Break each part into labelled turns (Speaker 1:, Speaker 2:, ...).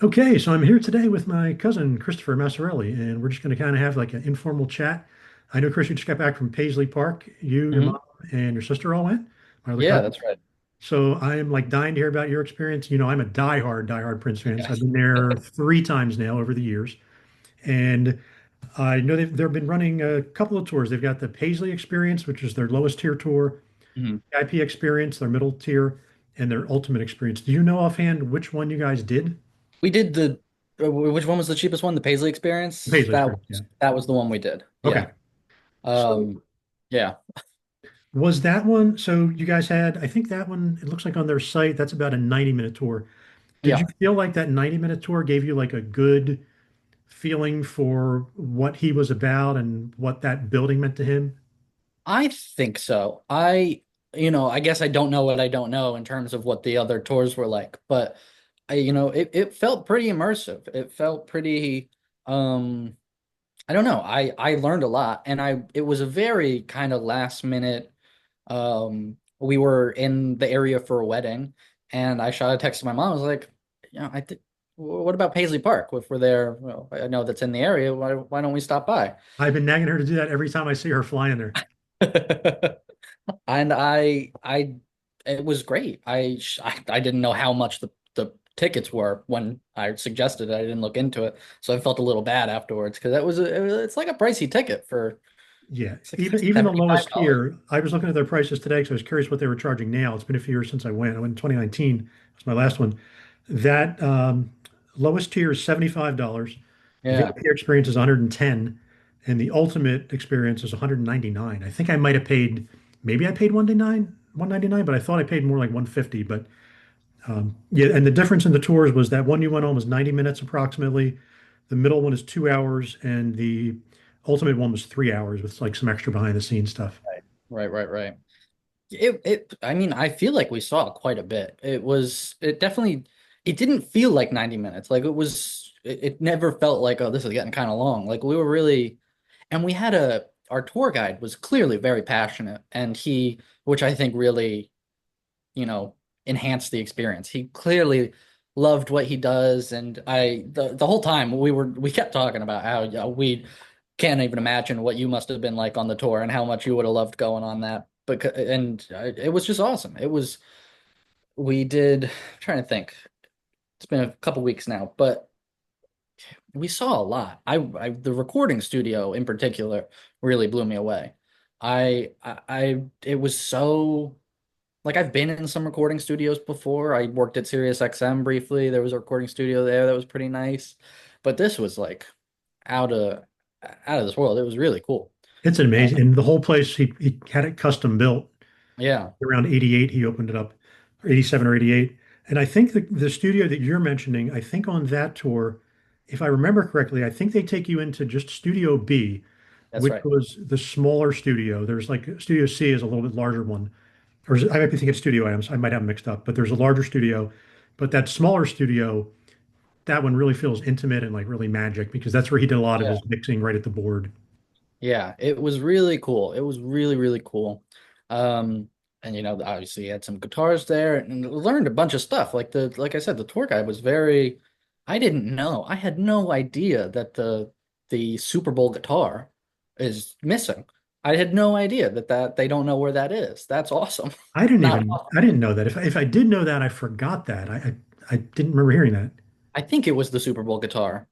Speaker 1: Okay, so I'm here today with my cousin Christopher Masciarelli, and we're just going to kind of have like an informal chat. I know, Chris, you just got back from Paisley Park. You, your
Speaker 2: Hmm.
Speaker 1: mom, and your sister all went, my other
Speaker 2: Yeah,
Speaker 1: cousin.
Speaker 2: that's right.
Speaker 1: So I am like dying to hear about your experience. I'm a diehard Prince fan. So I've
Speaker 2: Yes.
Speaker 1: been there 3 times now over the years, and I know they've been running a couple of tours. They've got the Paisley Experience, which is their lowest tier tour,
Speaker 2: Mhm.
Speaker 1: IP Experience, their middle tier, and their Ultimate Experience. Do you know offhand which one you guys did?
Speaker 2: We did which one was the cheapest one? The Paisley
Speaker 1: The
Speaker 2: Experience?
Speaker 1: Paisley
Speaker 2: That
Speaker 1: Experience, yeah.
Speaker 2: was that was the one we did.
Speaker 1: Okay.
Speaker 2: Yeah.
Speaker 1: So
Speaker 2: Yeah.
Speaker 1: was that one? So you guys had, I think that one, it looks like on their site, that's about a 90-minute tour. Did you
Speaker 2: Yeah.
Speaker 1: feel like that 90-minute tour gave you like a good feeling for what he was about and what that building meant to him?
Speaker 2: I think so. I guess I don't know what I don't know in terms of what the other tours were like, but it felt pretty immersive. It felt pretty I don't know. I learned a lot and it was a very kind of last minute. We were in the area for a wedding, and I shot a text to my mom. I was like, I think, what about Paisley Park? If we're there, well, I know that's in the area. Why don't we stop by?
Speaker 1: I've been nagging her to do that every time I see her flying there.
Speaker 2: And it was great. I didn't know how much the tickets were when I suggested it. I didn't look into it, so I felt a little bad afterwards because it's like a pricey ticket for
Speaker 1: Yeah,
Speaker 2: it's like
Speaker 1: even the
Speaker 2: $75.
Speaker 1: lowest tier, I was looking at their prices today because I was curious what they were charging now. It's been a few years since I went. I went in 2019. It was my last one. That lowest tier is $75.
Speaker 2: Yeah,
Speaker 1: VIP experience is 110, and the ultimate experience is 199. I think I might have paid, maybe I paid 199, but I thought I paid more like 150. But yeah, and the difference in the tours was that one you went on was 90 minutes approximately. The middle one is 2 hours, and the ultimate one was 3 hours with like some extra behind the scenes stuff.
Speaker 2: right. I mean, I feel like we saw quite a bit. It didn't feel like 90 minutes. Like it never felt like, oh, this is getting kind of long. Like we were really, and our tour guide was clearly very passionate and which I think really, you know, enhanced the experience. He clearly loved what he does. And the whole time we kept talking about how, we can't even imagine what you must have been like on the tour and how much you would have loved going on that. It was just awesome. We did, I'm trying to think. It's been a couple weeks now, but we saw a lot. The recording studio in particular really blew me away. It was so like I've been in some recording studios before. I worked at Sirius XM briefly. There was a recording studio there that was pretty nice, but this was like out of out of this world. It was really cool.
Speaker 1: It's
Speaker 2: Uh,
Speaker 1: amazing. And the whole place, he had it custom built.
Speaker 2: yeah,
Speaker 1: Around 88, he opened it up, or 87 or 88. And I think the studio that you're mentioning, I think on that tour, if I remember correctly, I think they take you into just Studio B,
Speaker 2: that's
Speaker 1: which
Speaker 2: right.
Speaker 1: was the smaller studio. There's like Studio C is a little bit larger one. I might be thinking Studio Items. I might have them mixed up, but there's a larger studio. But that smaller studio, that one really feels intimate and like really magic because that's where he did a lot of
Speaker 2: Yeah.
Speaker 1: his mixing right at the board.
Speaker 2: Yeah, it was really cool. It was really, really cool. And obviously he had some guitars there and learned a bunch of stuff. Like I said, the tour guide was very I didn't know. I had no idea that the Super Bowl guitar is missing. I had no idea that they don't know where that is. That's awesome. Not
Speaker 1: I didn't know that. If I did know that, I forgot that. I didn't remember hearing that.
Speaker 2: I think it was the Super Bowl guitar.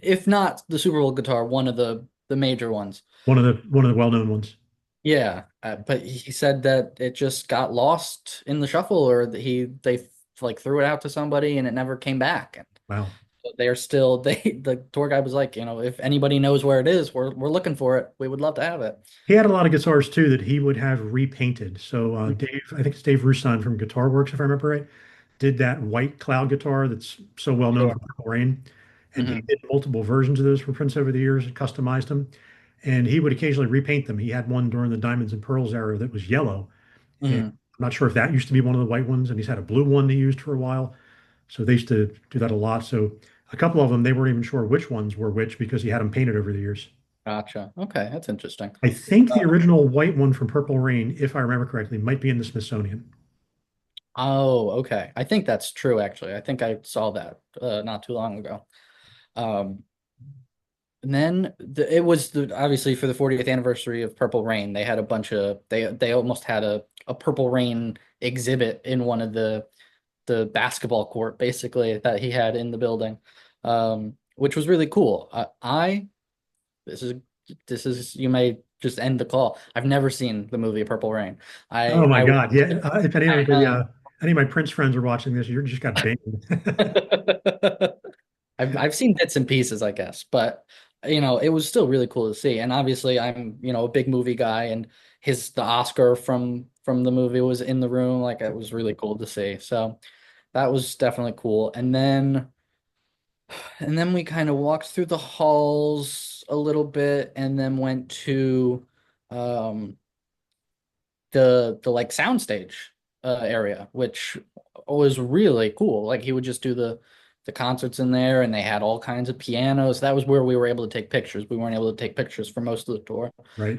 Speaker 2: If not the Super Bowl guitar, one of the major ones.
Speaker 1: One of the well-known ones.
Speaker 2: Yeah, but he said that it just got lost in the shuffle, or that they like threw it out to somebody and it never came back. And
Speaker 1: Wow.
Speaker 2: they're still the tour guide was like, if anybody knows where it is, we're looking for it. We would love to have it.
Speaker 1: He had a lot of guitars too that he would have repainted. So I think it's Dave Ruston from Guitar Works, if I remember right, did that white cloud guitar that's so well known
Speaker 2: Sure.
Speaker 1: for Purple Rain. And he
Speaker 2: Hmm.
Speaker 1: did multiple versions of those for Prince over the years and customized them. And he would occasionally repaint them. He had one during the Diamonds and Pearls era that was yellow. And
Speaker 2: Hmm.
Speaker 1: I'm not sure if that used to be one of the white ones. And he's had a blue one he used for a while. So they used to do that a lot. So a couple of them, they weren't even sure which ones were which because he had them painted over the years.
Speaker 2: Gotcha. Okay, that's interesting.
Speaker 1: I think the original white one from Purple Rain, if I remember correctly, might be in the Smithsonian.
Speaker 2: Oh, okay. I think that's true, actually. I think I saw that not too long ago. Um, and then it was obviously for the 40th anniversary of Purple Rain. They had a bunch of they almost had a Purple Rain exhibit in one of the basketball court, basically, that he had in the building, which was really cool. I this is this is you may just end the call. I've never seen the movie Purple Rain.
Speaker 1: Oh my
Speaker 2: I
Speaker 1: God. Yeah. If any of the
Speaker 2: I
Speaker 1: any of my Prince friends are watching this, you just got banned.
Speaker 2: I've seen bits and pieces, I guess, but it was still really cool to see. And obviously, I'm a big movie guy, and the Oscar from the movie was in the room. Like it was really cool to see. So that was definitely cool. And then we kind of walked through the halls a little bit, and then went to um the like soundstage area, which was really cool. Like he would just do the concerts in there, and they had all kinds of pianos. That was where we were able to take pictures. We weren't able to take pictures for most of the tour.
Speaker 1: Right.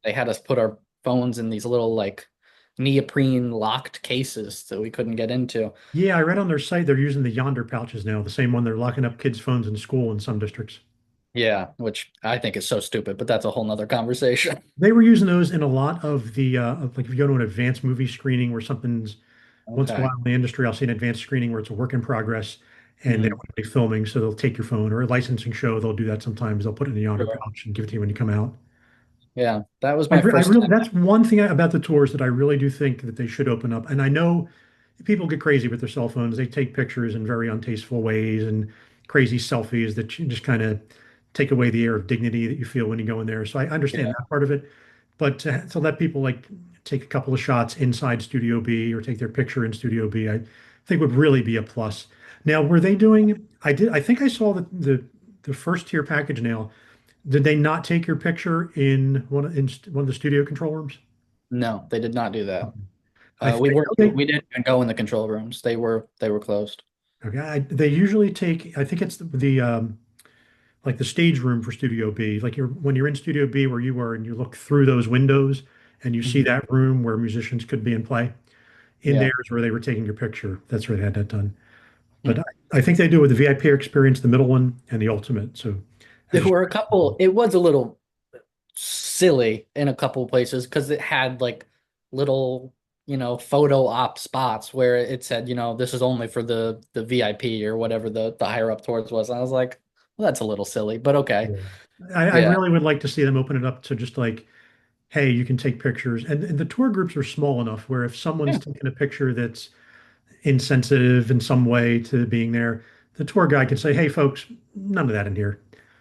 Speaker 2: They had us put our phones in these little like neoprene locked cases that we couldn't get into.
Speaker 1: Yeah, I read on their site they're using the Yonder pouches now, the same one they're locking up kids' phones in school in some districts.
Speaker 2: Yeah, which I think is so stupid, but that's a whole nother conversation.
Speaker 1: They were using those in a lot of like if you go to an advanced movie screening where something's once in a
Speaker 2: Okay.
Speaker 1: while in the industry, I'll see an advanced screening where it's a work in progress and they don't
Speaker 2: Mhm.
Speaker 1: want to be filming, so they'll take your phone or a licensing show. They'll do that sometimes. They'll put it in the Yonder
Speaker 2: Sure.
Speaker 1: pouch and give it to you when you come out.
Speaker 2: Yeah, that was my
Speaker 1: I
Speaker 2: first
Speaker 1: really,
Speaker 2: time.
Speaker 1: that's one thing about the tours that I really do think that they should open up. And I know people get crazy with their cell phones. They take pictures in very untasteful ways and crazy selfies that just kind of take away the air of dignity that you feel when you go in there. So I understand
Speaker 2: Yeah.
Speaker 1: that part of it. But to let people like take a couple of shots inside Studio B or take their picture in Studio B, I think would really be a plus. Now, were they doing? I think I saw the first tier package now. Did they not take your picture in one of the studio control rooms?
Speaker 2: No, they did not do that.
Speaker 1: I,
Speaker 2: We
Speaker 1: I
Speaker 2: weren't.
Speaker 1: know they
Speaker 2: We didn't even go in the control rooms. They were closed.
Speaker 1: okay. They usually take. I think it's the like the stage room for Studio B. Like when you're in Studio B where you were and you look through those windows and you see
Speaker 2: Mhm.
Speaker 1: that room where musicians could be in play. In there
Speaker 2: Yeah.
Speaker 1: is where they were taking your picture. That's where they had that done.
Speaker 2: Hmm.
Speaker 1: But I think they do with the VIP experience, the middle one, and the ultimate. So
Speaker 2: There
Speaker 1: as
Speaker 2: were a couple. It was a little silly in a couple places because it had like little, photo op spots where it said, this is only for the VIP or whatever the higher up towards was. And I was like, well, that's a little silly, but okay.
Speaker 1: yeah. I
Speaker 2: Yeah.
Speaker 1: really would like to see them open it up to just like hey, you can take pictures. And the tour groups are small enough where if someone's
Speaker 2: Yeah.
Speaker 1: taking a picture that's insensitive in some way to being there, the tour guide can say, hey, folks, none of that in here.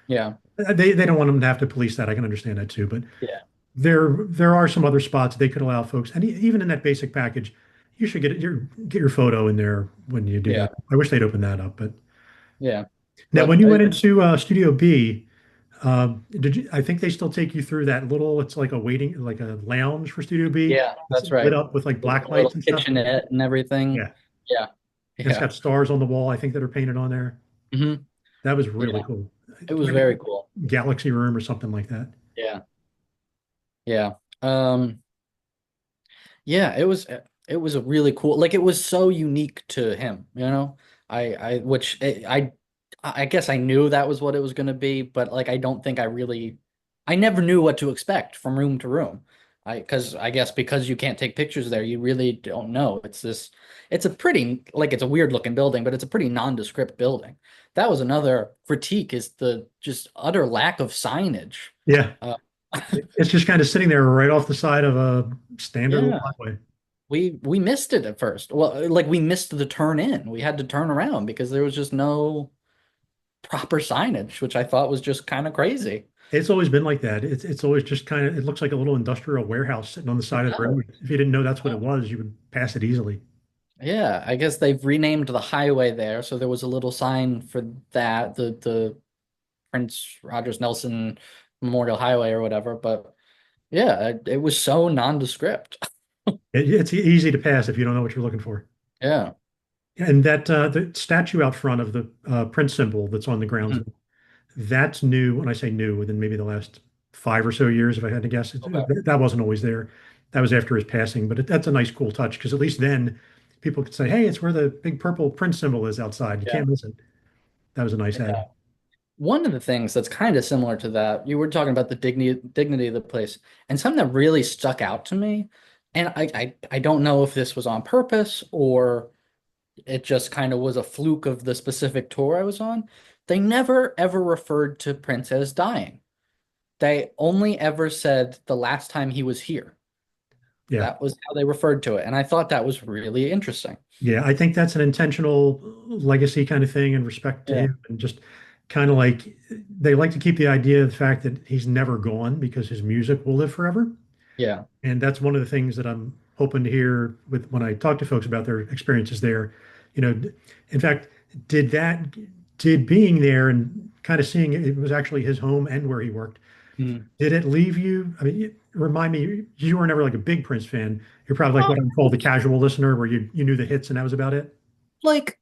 Speaker 2: Yeah.
Speaker 1: They don't want them to have to police that. I can understand that too. But
Speaker 2: Yeah.
Speaker 1: there are some other spots they could allow folks. And even in that basic package, you should get your photo in there when you do
Speaker 2: Yeah.
Speaker 1: that. I wish they'd open that up. But
Speaker 2: Yeah.
Speaker 1: now, when
Speaker 2: But
Speaker 1: you went into Studio B, did you? I think they still take you through that little. It's like a waiting, like a lounge for Studio B.
Speaker 2: yeah,
Speaker 1: It's
Speaker 2: that's
Speaker 1: lit
Speaker 2: right.
Speaker 1: up with like
Speaker 2: The
Speaker 1: black lights
Speaker 2: little
Speaker 1: and stuff.
Speaker 2: kitchenette and everything.
Speaker 1: Yeah,
Speaker 2: Yeah.
Speaker 1: and it's
Speaker 2: Yeah.
Speaker 1: got stars on the wall. I think that are painted on there.
Speaker 2: Hmm.
Speaker 1: That was really
Speaker 2: Yeah.
Speaker 1: cool.
Speaker 2: It was
Speaker 1: Like
Speaker 2: very cool.
Speaker 1: a galaxy room or something like that.
Speaker 2: Yeah. Yeah. Yeah, it was a really cool, like it was so unique to him, you know. I guess I knew that was what it was going to be, but like I don't think I never knew what to expect from room to room. I guess because you can't take pictures there, you really don't know. It's a pretty, like it's a weird looking building, but it's a pretty nondescript building. That was another critique is the just utter lack of signage.
Speaker 1: Yeah,
Speaker 2: Uh,
Speaker 1: it's just kind of sitting there right off the side of a standard little
Speaker 2: yeah.
Speaker 1: highway.
Speaker 2: We missed it at first. Well, like we missed the turn in. We had to turn around because there was just no proper signage, which I thought was just kind of crazy.
Speaker 1: It's always been like that. It's always just kind of. It looks like a little industrial warehouse sitting on the
Speaker 2: It
Speaker 1: side of the
Speaker 2: does.
Speaker 1: road. If you didn't know that's what it
Speaker 2: Yeah.
Speaker 1: was, you would pass it easily.
Speaker 2: Yeah, I guess they've renamed the highway there, so there was a little sign for that, the Prince Rogers Nelson Memorial Highway or whatever. But yeah, it was so nondescript.
Speaker 1: It's easy to pass if you don't know what you're looking for.
Speaker 2: Yeah.
Speaker 1: And that the statue out front of the Prince symbol that's on the grounds,
Speaker 2: Mhm.
Speaker 1: that's new. When I say new, within maybe the last 5 or so years, if I had to guess,
Speaker 2: Okay.
Speaker 1: that wasn't always there. That was after his passing, but that's a nice, cool touch because at least then people could say, "Hey, it's where the big purple Prince symbol is outside. You
Speaker 2: Yeah.
Speaker 1: can't miss it." That was a nice ad.
Speaker 2: One of the things that's kind of similar to that, you were talking about the dignity of the place, and something that really stuck out to me, and I don't know if this was on purpose or it just kind of was a fluke of the specific tour I was on. They never ever referred to Prince as dying. They only ever said the last time he was here.
Speaker 1: Yeah.
Speaker 2: That was how they referred to it, and I thought that was really interesting.
Speaker 1: Yeah, I think that's an intentional legacy kind of thing and respect to
Speaker 2: Yeah,
Speaker 1: him, and just kind of like they like to keep the idea of the fact that he's never gone because his music will live forever.
Speaker 2: yeah.
Speaker 1: And that's one of the things that I'm hoping to hear with when I talk to folks about their experiences there. You know, in fact, did that did being there and kind of seeing it was actually his home and where he worked,
Speaker 2: Mm.
Speaker 1: did it leave you? I mean, remind me, you were never like a big Prince fan. You're probably like what I call the casual listener, where you knew the hits and that was about it.
Speaker 2: Like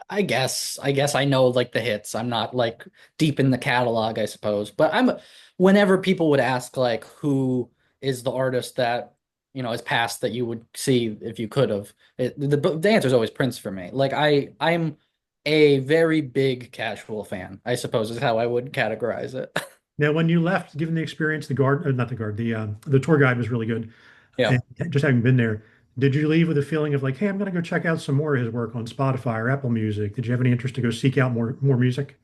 Speaker 2: I guess I know like the hits. I'm not like deep in the catalog, I suppose. But whenever people would ask like who is the artist that has passed that you would see if you could have, the answer is always Prince for me. Like I'm a very big casual fan, I suppose is how I would categorize it.
Speaker 1: Now, when you left, given the experience, the guard, not the guard, the tour guide was really good.
Speaker 2: Yeah.
Speaker 1: And just having been there, did you leave with a feeling of like, hey, I'm going to go check out some more of his work on Spotify or Apple Music? Did you have any interest to go seek out more music?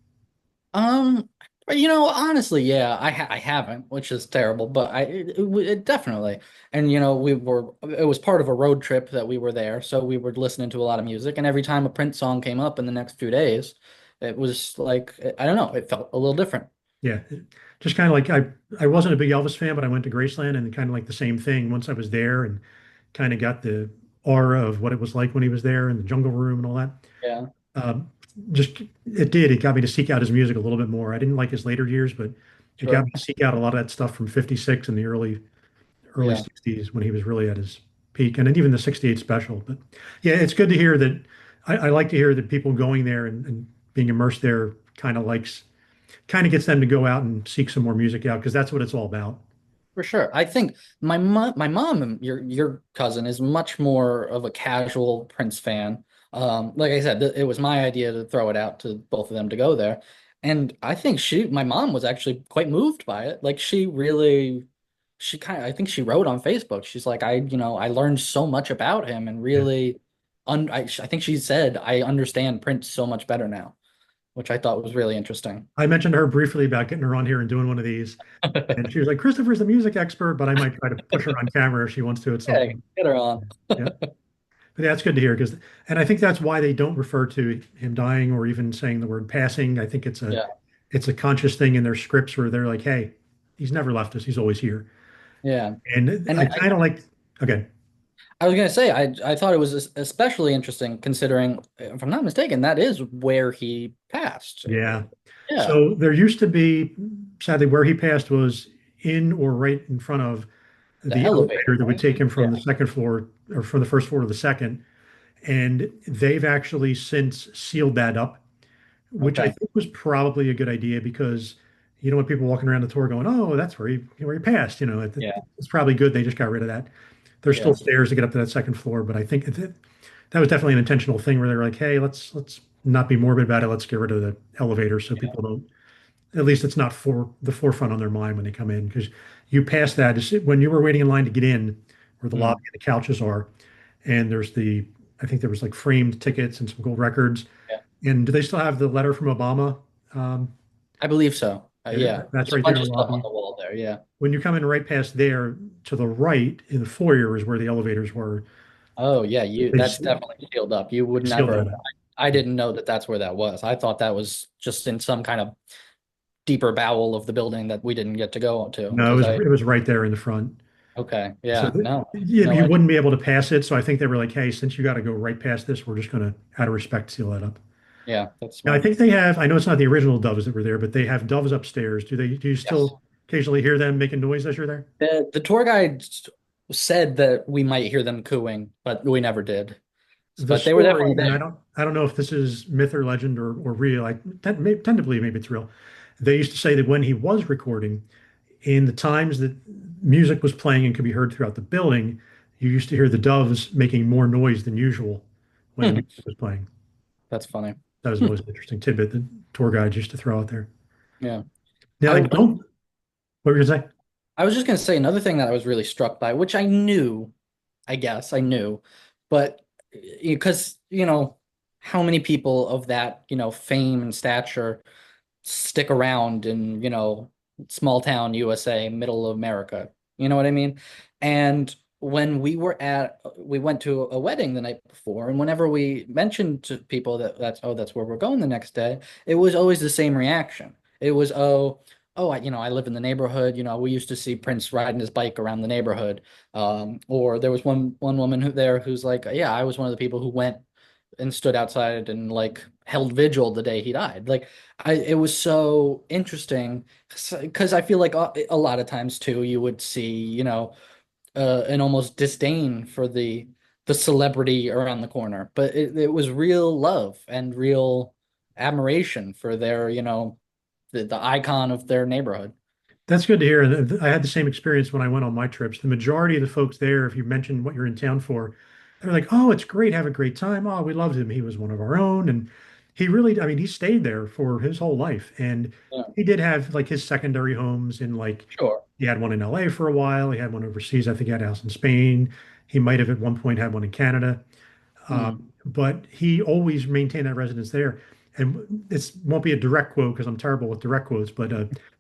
Speaker 2: Um, honestly, yeah, I haven't, which is terrible, but it definitely. And it was part of a road trip that we were there, so we were listening to a lot of music, and every time a Prince song came up in the next few days, it was like I don't know, it felt a little different.
Speaker 1: Yeah, just kind of like I wasn't a big Elvis fan, but I went to Graceland and kind of like the same thing once I was there and kind of got the aura of what it was like when he was there in the Jungle Room and all that.
Speaker 2: Yeah,
Speaker 1: Um, just it got me to seek out his music a little bit more. I didn't like his later years, but it got
Speaker 2: sure.
Speaker 1: me to seek out a lot of that stuff from '56 and the early
Speaker 2: Yeah,
Speaker 1: '60s when he was really at his peak, and then even the '68 special. But yeah, it's good to hear that. I like to hear that people going there and being immersed there kind of gets them to go out and seek some more music out because that's what it's all about.
Speaker 2: for sure. I think my mom, and your cousin, is much more of a casual Prince fan. Like I said, it was my idea to throw it out to both of them to go there, and I think my mom was actually quite moved by it. Like I think she wrote on Facebook. She's like, I learned so much about him, and
Speaker 1: Yeah.
Speaker 2: really, I think she said, I understand Prince so much better now, which I thought was really interesting.
Speaker 1: I mentioned to her briefly about getting her on here and doing one of these, and she was like, "Christopher's the music expert," but I might try to push her on camera if she wants to at some
Speaker 2: Yeah,
Speaker 1: point.
Speaker 2: get her on.
Speaker 1: Yeah. But that's good to hear and I think that's why they don't refer to him dying or even saying the word passing. I think
Speaker 2: Yeah,
Speaker 1: it's a conscious thing in their scripts where they're like, hey, he's never left us. He's always here.
Speaker 2: yeah.
Speaker 1: And
Speaker 2: And
Speaker 1: I kind of like, okay,
Speaker 2: I was gonna say I thought it was especially interesting considering, if I'm not mistaken, that is where he passed.
Speaker 1: yeah.
Speaker 2: Yeah,
Speaker 1: So there used to be, sadly, where he passed was in or right in front of
Speaker 2: the
Speaker 1: the
Speaker 2: elevator,
Speaker 1: elevator that would
Speaker 2: right?
Speaker 1: take him
Speaker 2: Yeah.
Speaker 1: from the second floor or from the first floor to the second. And they've actually since sealed that up, which I
Speaker 2: Okay.
Speaker 1: think was probably a good idea because you don't want people walking around the tour going, "Oh, that's where he passed."
Speaker 2: Yeah.
Speaker 1: It's probably good they just got rid of that. There's still
Speaker 2: Yeah.
Speaker 1: stairs to get up to that second floor, but I think that was definitely an intentional thing where they're like, "Hey, let's not be morbid about it. Let's get rid of the elevator so
Speaker 2: Yeah.
Speaker 1: people don't. At least it's not for the forefront on their mind when they come in because you pass that when you were waiting in line to get in, where the
Speaker 2: Mm.
Speaker 1: lobby and the couches are, and I think there was like framed tickets and some gold records.
Speaker 2: Yeah.
Speaker 1: And do they still have the letter from Obama? Um,
Speaker 2: I believe so.
Speaker 1: yeah,
Speaker 2: Yeah.
Speaker 1: that's
Speaker 2: There's a
Speaker 1: right there
Speaker 2: bunch
Speaker 1: in
Speaker 2: of
Speaker 1: the
Speaker 2: stuff on
Speaker 1: lobby.
Speaker 2: the wall there. Yeah.
Speaker 1: When you come in right past there, to the right in the foyer is where the elevators were.
Speaker 2: Oh, yeah.
Speaker 1: They
Speaker 2: That's definitely sealed up. You would
Speaker 1: sealed
Speaker 2: never.
Speaker 1: that up.
Speaker 2: I didn't know that that's where that was. I thought that was just in some kind of deeper bowel of the building that we didn't get to go to
Speaker 1: No,
Speaker 2: because
Speaker 1: it was right there in the front.
Speaker 2: okay.
Speaker 1: So
Speaker 2: Yeah. No, no
Speaker 1: you
Speaker 2: idea.
Speaker 1: wouldn't be able to pass it. So I think they were like, hey, since you got to go right past this, we're just going to, out of respect, seal that up.
Speaker 2: Yeah. That's
Speaker 1: Now I
Speaker 2: smart.
Speaker 1: think they have. I know it's not the original doves that were there, but they have doves upstairs. Do you
Speaker 2: Yes.
Speaker 1: still occasionally hear them making noise as you're there?
Speaker 2: The tour guide said that we might hear them cooing, but we never did.
Speaker 1: The
Speaker 2: But they were
Speaker 1: story,
Speaker 2: definitely
Speaker 1: and
Speaker 2: there.
Speaker 1: I don't know if this is myth or legend or real. I tend to believe maybe it's real. They used to say that when he was recording, in the times that music was playing and could be heard throughout the building, you used to hear the doves making more noise than usual. when music was playing.
Speaker 2: That's funny.
Speaker 1: That was always an interesting tidbit that tour guides used to throw out there.
Speaker 2: Yeah.
Speaker 1: Now,
Speaker 2: I,
Speaker 1: I don't, what were you going to say?
Speaker 2: I was just going to say another thing that I was really struck by, which I knew, I guess I knew, but because, how many people of that, fame and stature stick around in, small town USA, middle of America. You know what I mean? And when we went to a wedding the night before, and whenever we mentioned to people that that's where we're going the next day, it was always the same reaction. It was, I live in the neighborhood. We used to see Prince riding his bike around the neighborhood. Or there was one woman who's like, yeah, I was one of the people who went and stood outside and like held vigil the day he died. Like it was so interesting because I feel like a lot of times too you would see, an almost disdain for the celebrity around the corner, but it was real love and real admiration for their, the icon of their neighborhood.
Speaker 1: That's good to hear. And I had the same experience when I went on my trips. The majority of the folks there, if you mentioned what you're in town for, they're like, "Oh, it's great. Have a great time. Oh, we loved him. He was one of our own." And he really, I mean, he stayed there for his whole life. And
Speaker 2: Yeah,
Speaker 1: he did have like his secondary homes in like,
Speaker 2: sure.
Speaker 1: he had one in LA for a while. He had one overseas. I think he had a house in Spain. He might have at one point had one in Canada.
Speaker 2: Mm.
Speaker 1: But he always maintained that residence there. And this won't be a direct quote because I'm terrible with direct quotes, but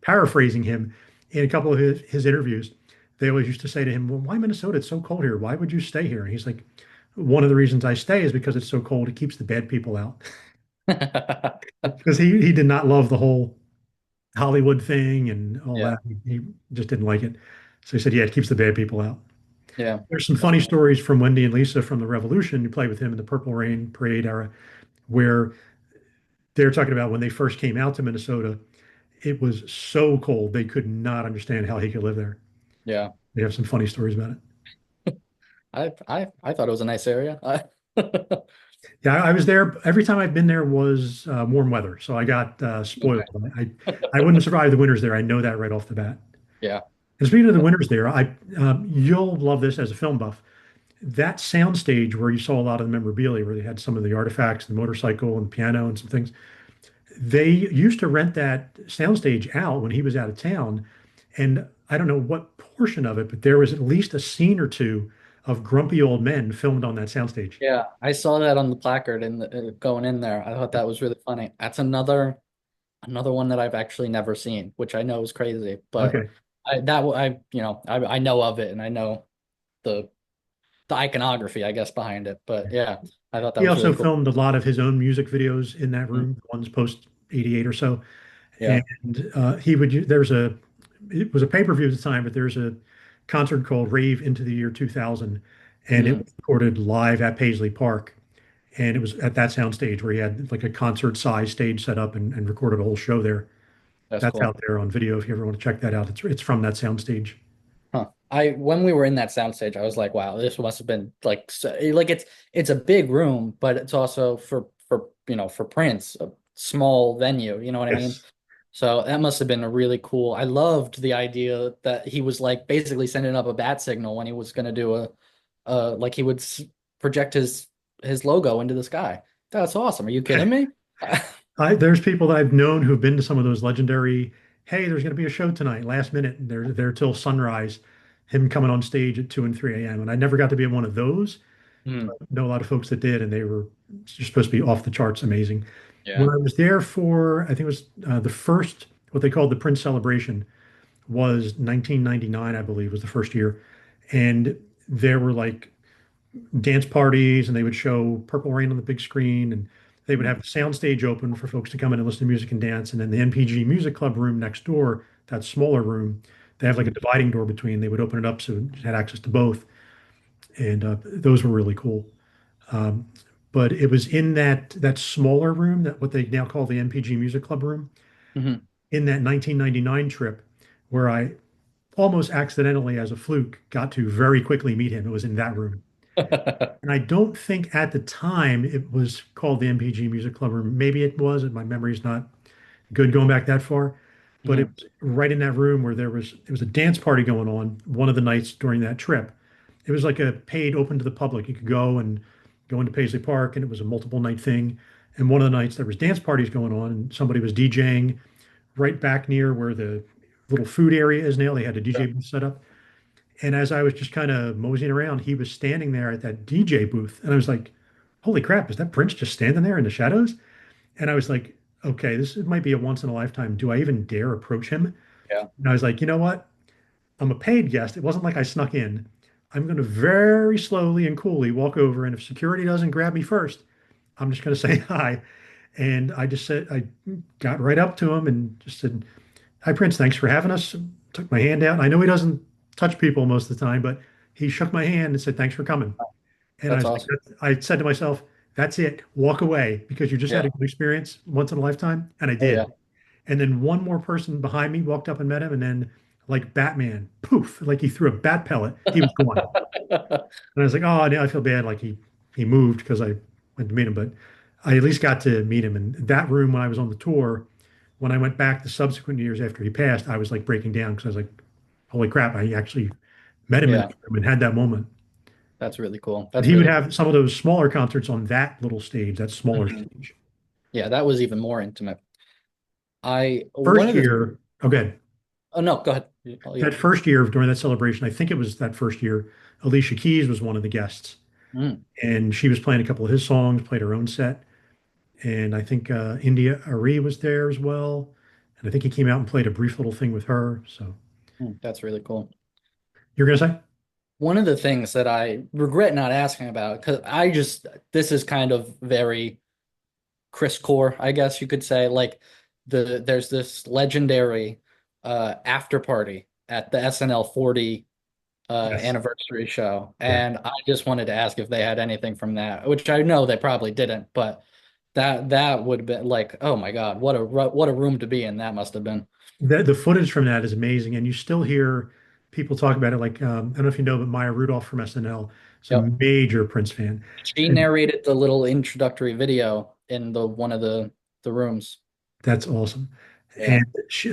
Speaker 1: paraphrasing him in a couple of his interviews, they always used to say to him, "Well, why Minnesota? It's so cold here. Why would you stay here?" And he's like, "One of the reasons I stay is because it's so cold. It keeps the bad people out." Because he did not love the whole Hollywood thing and all
Speaker 2: Yeah,
Speaker 1: that. He just didn't like it. So he said, "Yeah, it keeps the bad people out."
Speaker 2: yeah,
Speaker 1: There's some funny
Speaker 2: definitely.
Speaker 1: stories from Wendy and Lisa from the Revolution. You played with him in the Purple Rain Parade era, where they're talking about when they first came out to Minnesota, it was so cold they could not understand how he could live there.
Speaker 2: Yeah.
Speaker 1: They have some funny stories about it.
Speaker 2: I thought it was a nice area.
Speaker 1: Yeah, I was there. Every time I've been there was warm weather, so I got spoiled.
Speaker 2: Okay.
Speaker 1: I wouldn't survive the winters there. I know that right off the bat.
Speaker 2: Yeah.
Speaker 1: And speaking of the winters there, I you'll love this as a film buff. That soundstage where you saw a lot of the memorabilia, where they had some of the artifacts, the motorcycle and the piano and some things. They used to rent that soundstage out when he was out of town, and I don't know what portion of it, but there was at least a scene or two of grumpy old men filmed on that soundstage.
Speaker 2: Yeah, I saw that on the placard and going in there. I thought that was really funny. That's another one that I've actually never seen, which I know is crazy, but
Speaker 1: Okay.
Speaker 2: I know of it and I know the the iconography, I guess, behind it. But yeah, I thought that
Speaker 1: He
Speaker 2: was
Speaker 1: also
Speaker 2: really cool.
Speaker 1: filmed a lot of his own music videos in that
Speaker 2: Mhm.
Speaker 1: room, one's post 88 or so.
Speaker 2: Yeah.
Speaker 1: And he would, there's a, it was a pay-per-view at the time, but there's a concert called Rave into the Year 2000. And it
Speaker 2: Mhm.
Speaker 1: was recorded live at Paisley Park. And it was at that sound stage where he had like a concert size stage set up and recorded a whole show there.
Speaker 2: That's
Speaker 1: That's out
Speaker 2: cool.
Speaker 1: there on video if you ever want to check that out. It's from that sound stage.
Speaker 2: Huh. When we were in that soundstage, I was like, wow, this must have been like like it's a big room, but it's also for Prince, a small venue, you know what I mean?
Speaker 1: Yes.
Speaker 2: So that must have been a really cool. I loved the idea that he was like basically sending up a bat signal when he was going to do like he would project his logo into the sky. That's awesome. Are you kidding me?
Speaker 1: There's people that I've known who've been to some of those legendary, hey, there's going to be a show tonight, last minute, and they're there till sunrise, him coming on stage at 2 and 3 a.m. And I never got to be in one of those.
Speaker 2: Hmm.
Speaker 1: Know a lot of folks that did, and they were just supposed to be off the charts amazing. When
Speaker 2: Yeah.
Speaker 1: I was there for, I think it was the first, what they called the Prince celebration was 1999, I believe, was the first year. And there were like dance parties and they would show Purple Rain on the big screen and they would have the sound stage open for folks to come in and listen to music and dance. And then the NPG Music Club room next door, that smaller room, they have like a
Speaker 2: Mhm.
Speaker 1: dividing door between. They would open it up so you had access to both. And those were really cool. Um, but it was in that smaller room, that what they now call the NPG Music Club room,
Speaker 2: Mhm.
Speaker 1: in that 1999 trip, where I almost accidentally, as a fluke, got to very quickly meet him. It was in that room. And I don't think at the time it was called the MPG Music Club, or maybe it was, and my memory's not good going back that far. But it
Speaker 2: Mhm.
Speaker 1: was right in that room where it was a dance party going on one of the nights during that trip. It was like a paid open to the public. You could go and going to Paisley Park, and it was a multiple night thing. And one of the nights there was dance parties going on, and somebody was DJing right back near where the little food area is now. They had a DJ booth set up. And as I was just kind of moseying around, he was standing there at that DJ booth. And I was like, holy crap, is that Prince just standing there in the shadows? And I was like, okay, this might be a once in a lifetime. Do I even dare approach him?
Speaker 2: Yeah.
Speaker 1: And I was like, you know what? I'm a paid guest. It wasn't like I snuck in. I'm going to very slowly and coolly walk over. And if security doesn't grab me first, I'm just going to say hi. And I just said, I got right up to him and just said, hi, Prince, thanks for having us. Took my hand out. I know he doesn't touch people most of the time, but he shook my hand and said, thanks for coming. And I
Speaker 2: That's
Speaker 1: was like,
Speaker 2: awesome.
Speaker 1: I said to myself, that's it. Walk away because you just had
Speaker 2: Yeah.
Speaker 1: a good experience once in a lifetime. And I
Speaker 2: Oh yeah.
Speaker 1: did. And then one more person behind me walked up and met him. And then, like Batman, poof, like he threw a bat pellet, he was gone. And I was like, oh, now I feel bad. Like he moved because I went to meet him, but I at least got to meet him. And that room when I was on the tour, when I went back the subsequent years after he passed, I was like breaking down because I was like, holy crap, I actually met him in
Speaker 2: Yeah.
Speaker 1: that room and had that moment.
Speaker 2: That's really cool.
Speaker 1: And
Speaker 2: That's
Speaker 1: he would
Speaker 2: really cool.
Speaker 1: have some of those smaller concerts on that little stage, that smaller
Speaker 2: Mhm.
Speaker 1: stage.
Speaker 2: Yeah, that was even more intimate. I one
Speaker 1: First
Speaker 2: of the
Speaker 1: year, okay,
Speaker 2: Oh no, go ahead. Oh yeah.
Speaker 1: that first year during that celebration, I think it was that first year, Alicia Keys was one of the guests.
Speaker 2: Mm,
Speaker 1: And she was playing a couple of his songs, played her own set. And I think India Ari was there as well. And I think he came out and played a brief little thing with her. So
Speaker 2: that's really cool.
Speaker 1: you're gonna say?
Speaker 2: One of the things that I regret not asking about, because this is kind of very Chris Core, I guess you could say. Like there's this legendary after party at the SNL 40
Speaker 1: Yes.
Speaker 2: anniversary show.
Speaker 1: Yeah.
Speaker 2: And I just wanted to ask if they had anything from that, which I know they probably didn't, but that would have been like, oh my God, what a room to be in that must have been.
Speaker 1: The footage from that is amazing. And you still hear people talk about it. Like, I don't know if you know, but Maya Rudolph from SNL is a
Speaker 2: Yep.
Speaker 1: major Prince fan.
Speaker 2: She
Speaker 1: And
Speaker 2: narrated the little introductory video in the one of the rooms.
Speaker 1: that's awesome.
Speaker 2: Yeah.
Speaker 1: And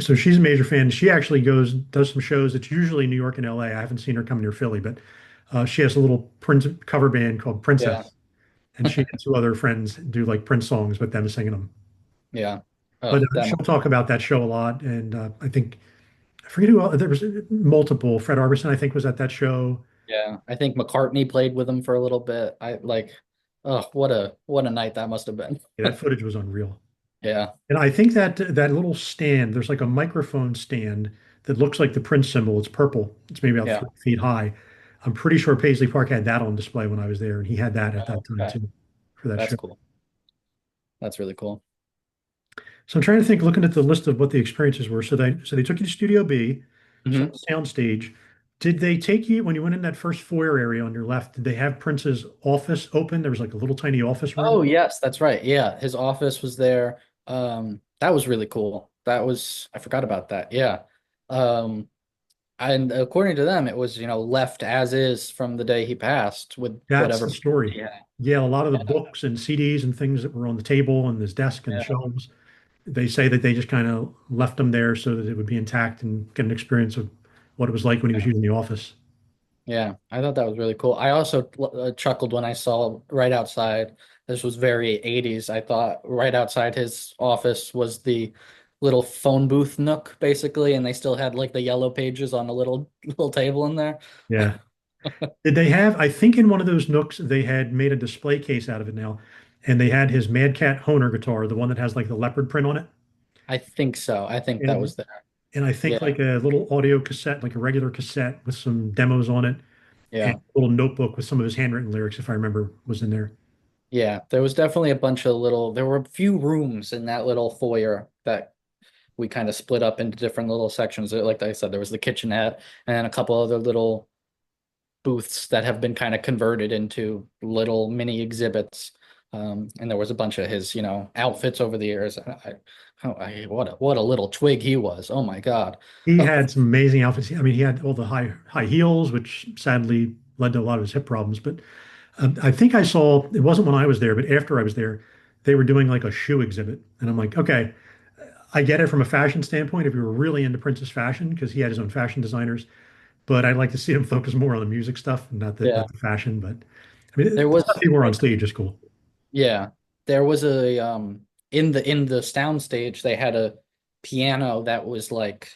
Speaker 1: so she's a major fan. She actually does some shows. It's usually New York and LA. I haven't seen her come near Philly, but she has a little Prince cover band called
Speaker 2: Yeah.
Speaker 1: Princess. And she and two other friends do like Prince songs with them singing them.
Speaker 2: Yeah.
Speaker 1: But
Speaker 2: Oh, that
Speaker 1: she'll
Speaker 2: must,
Speaker 1: talk about that show a lot. And I think, I forget who else, there was multiple. Fred Armisen, I think, was at that show.
Speaker 2: yeah. I think McCartney played with him for a little bit. I like, oh, what a night that must have been.
Speaker 1: Yeah, that footage was unreal.
Speaker 2: Yeah.
Speaker 1: And I think that little stand, there's like a microphone stand that looks like the Prince symbol. It's purple. It's maybe about
Speaker 2: Yeah.
Speaker 1: 3 feet high. I'm pretty sure Paisley Park had that on display when I was there, and he had that at that time
Speaker 2: Okay.
Speaker 1: too for that
Speaker 2: That's
Speaker 1: show.
Speaker 2: cool. That's really cool.
Speaker 1: So I'm trying to think, looking at the list of what the experiences were. So they took you to Studio B, saw
Speaker 2: Hmm.
Speaker 1: the sound stage. Did they take you when you went in that first foyer area on your left? Did they have Prince's office open? There was like a little tiny office room.
Speaker 2: Oh, yes, that's right. Yeah, his office was there. That was really cool. I forgot about that. Yeah. Um, and according to them, it was, left as is from the day he passed with
Speaker 1: That's
Speaker 2: whatever
Speaker 1: the story.
Speaker 2: he had.
Speaker 1: Yeah, a lot of the
Speaker 2: Yeah,
Speaker 1: books and CDs and things that were on the table and his desk and the
Speaker 2: yeah,
Speaker 1: shelves, they say that they just kind of left them there so that it would be intact and get an experience of what it was like when he was using the office.
Speaker 2: yeah. I thought that was really cool. I also chuckled when I saw right outside. This was very 80s. I thought right outside his office was the little phone booth nook, basically, and they still had like the yellow pages on a little table in there.
Speaker 1: Yeah. Did they have, I think in one of those nooks, they had made a display case out of it now, and they had his Mad Cat Honer guitar, the one that has like the leopard print on it.
Speaker 2: I think so. I think that
Speaker 1: And
Speaker 2: was there.
Speaker 1: and I think
Speaker 2: Yeah,
Speaker 1: like a little audio cassette, like a regular cassette with some demos on it, and
Speaker 2: yeah,
Speaker 1: a little notebook with some of his handwritten lyrics, if I remember, was in there.
Speaker 2: yeah. There was definitely a bunch of there were a few rooms in that little foyer that we kind of split up into different little sections. Like I said, there was the kitchenette and a couple other little booths that have been kind of converted into little mini exhibits. And there was a bunch of his, outfits over the years. What a little twig he was. Oh my God.
Speaker 1: He had some amazing outfits. I mean, he had all the high heels, which sadly led to a lot of his hip problems. But I think I saw it wasn't when I was there, but after I was there, they were doing like a shoe exhibit, and I'm like, okay, I get it from a fashion standpoint if you were really into Prince's fashion because he had his own fashion designers. But I'd like to see him focus more on the music stuff, not
Speaker 2: Yeah.
Speaker 1: the fashion. But I mean,
Speaker 2: There
Speaker 1: the stuff
Speaker 2: was
Speaker 1: he wore on stage is cool.
Speaker 2: yeah, there was a in the sound stage they had a piano that was like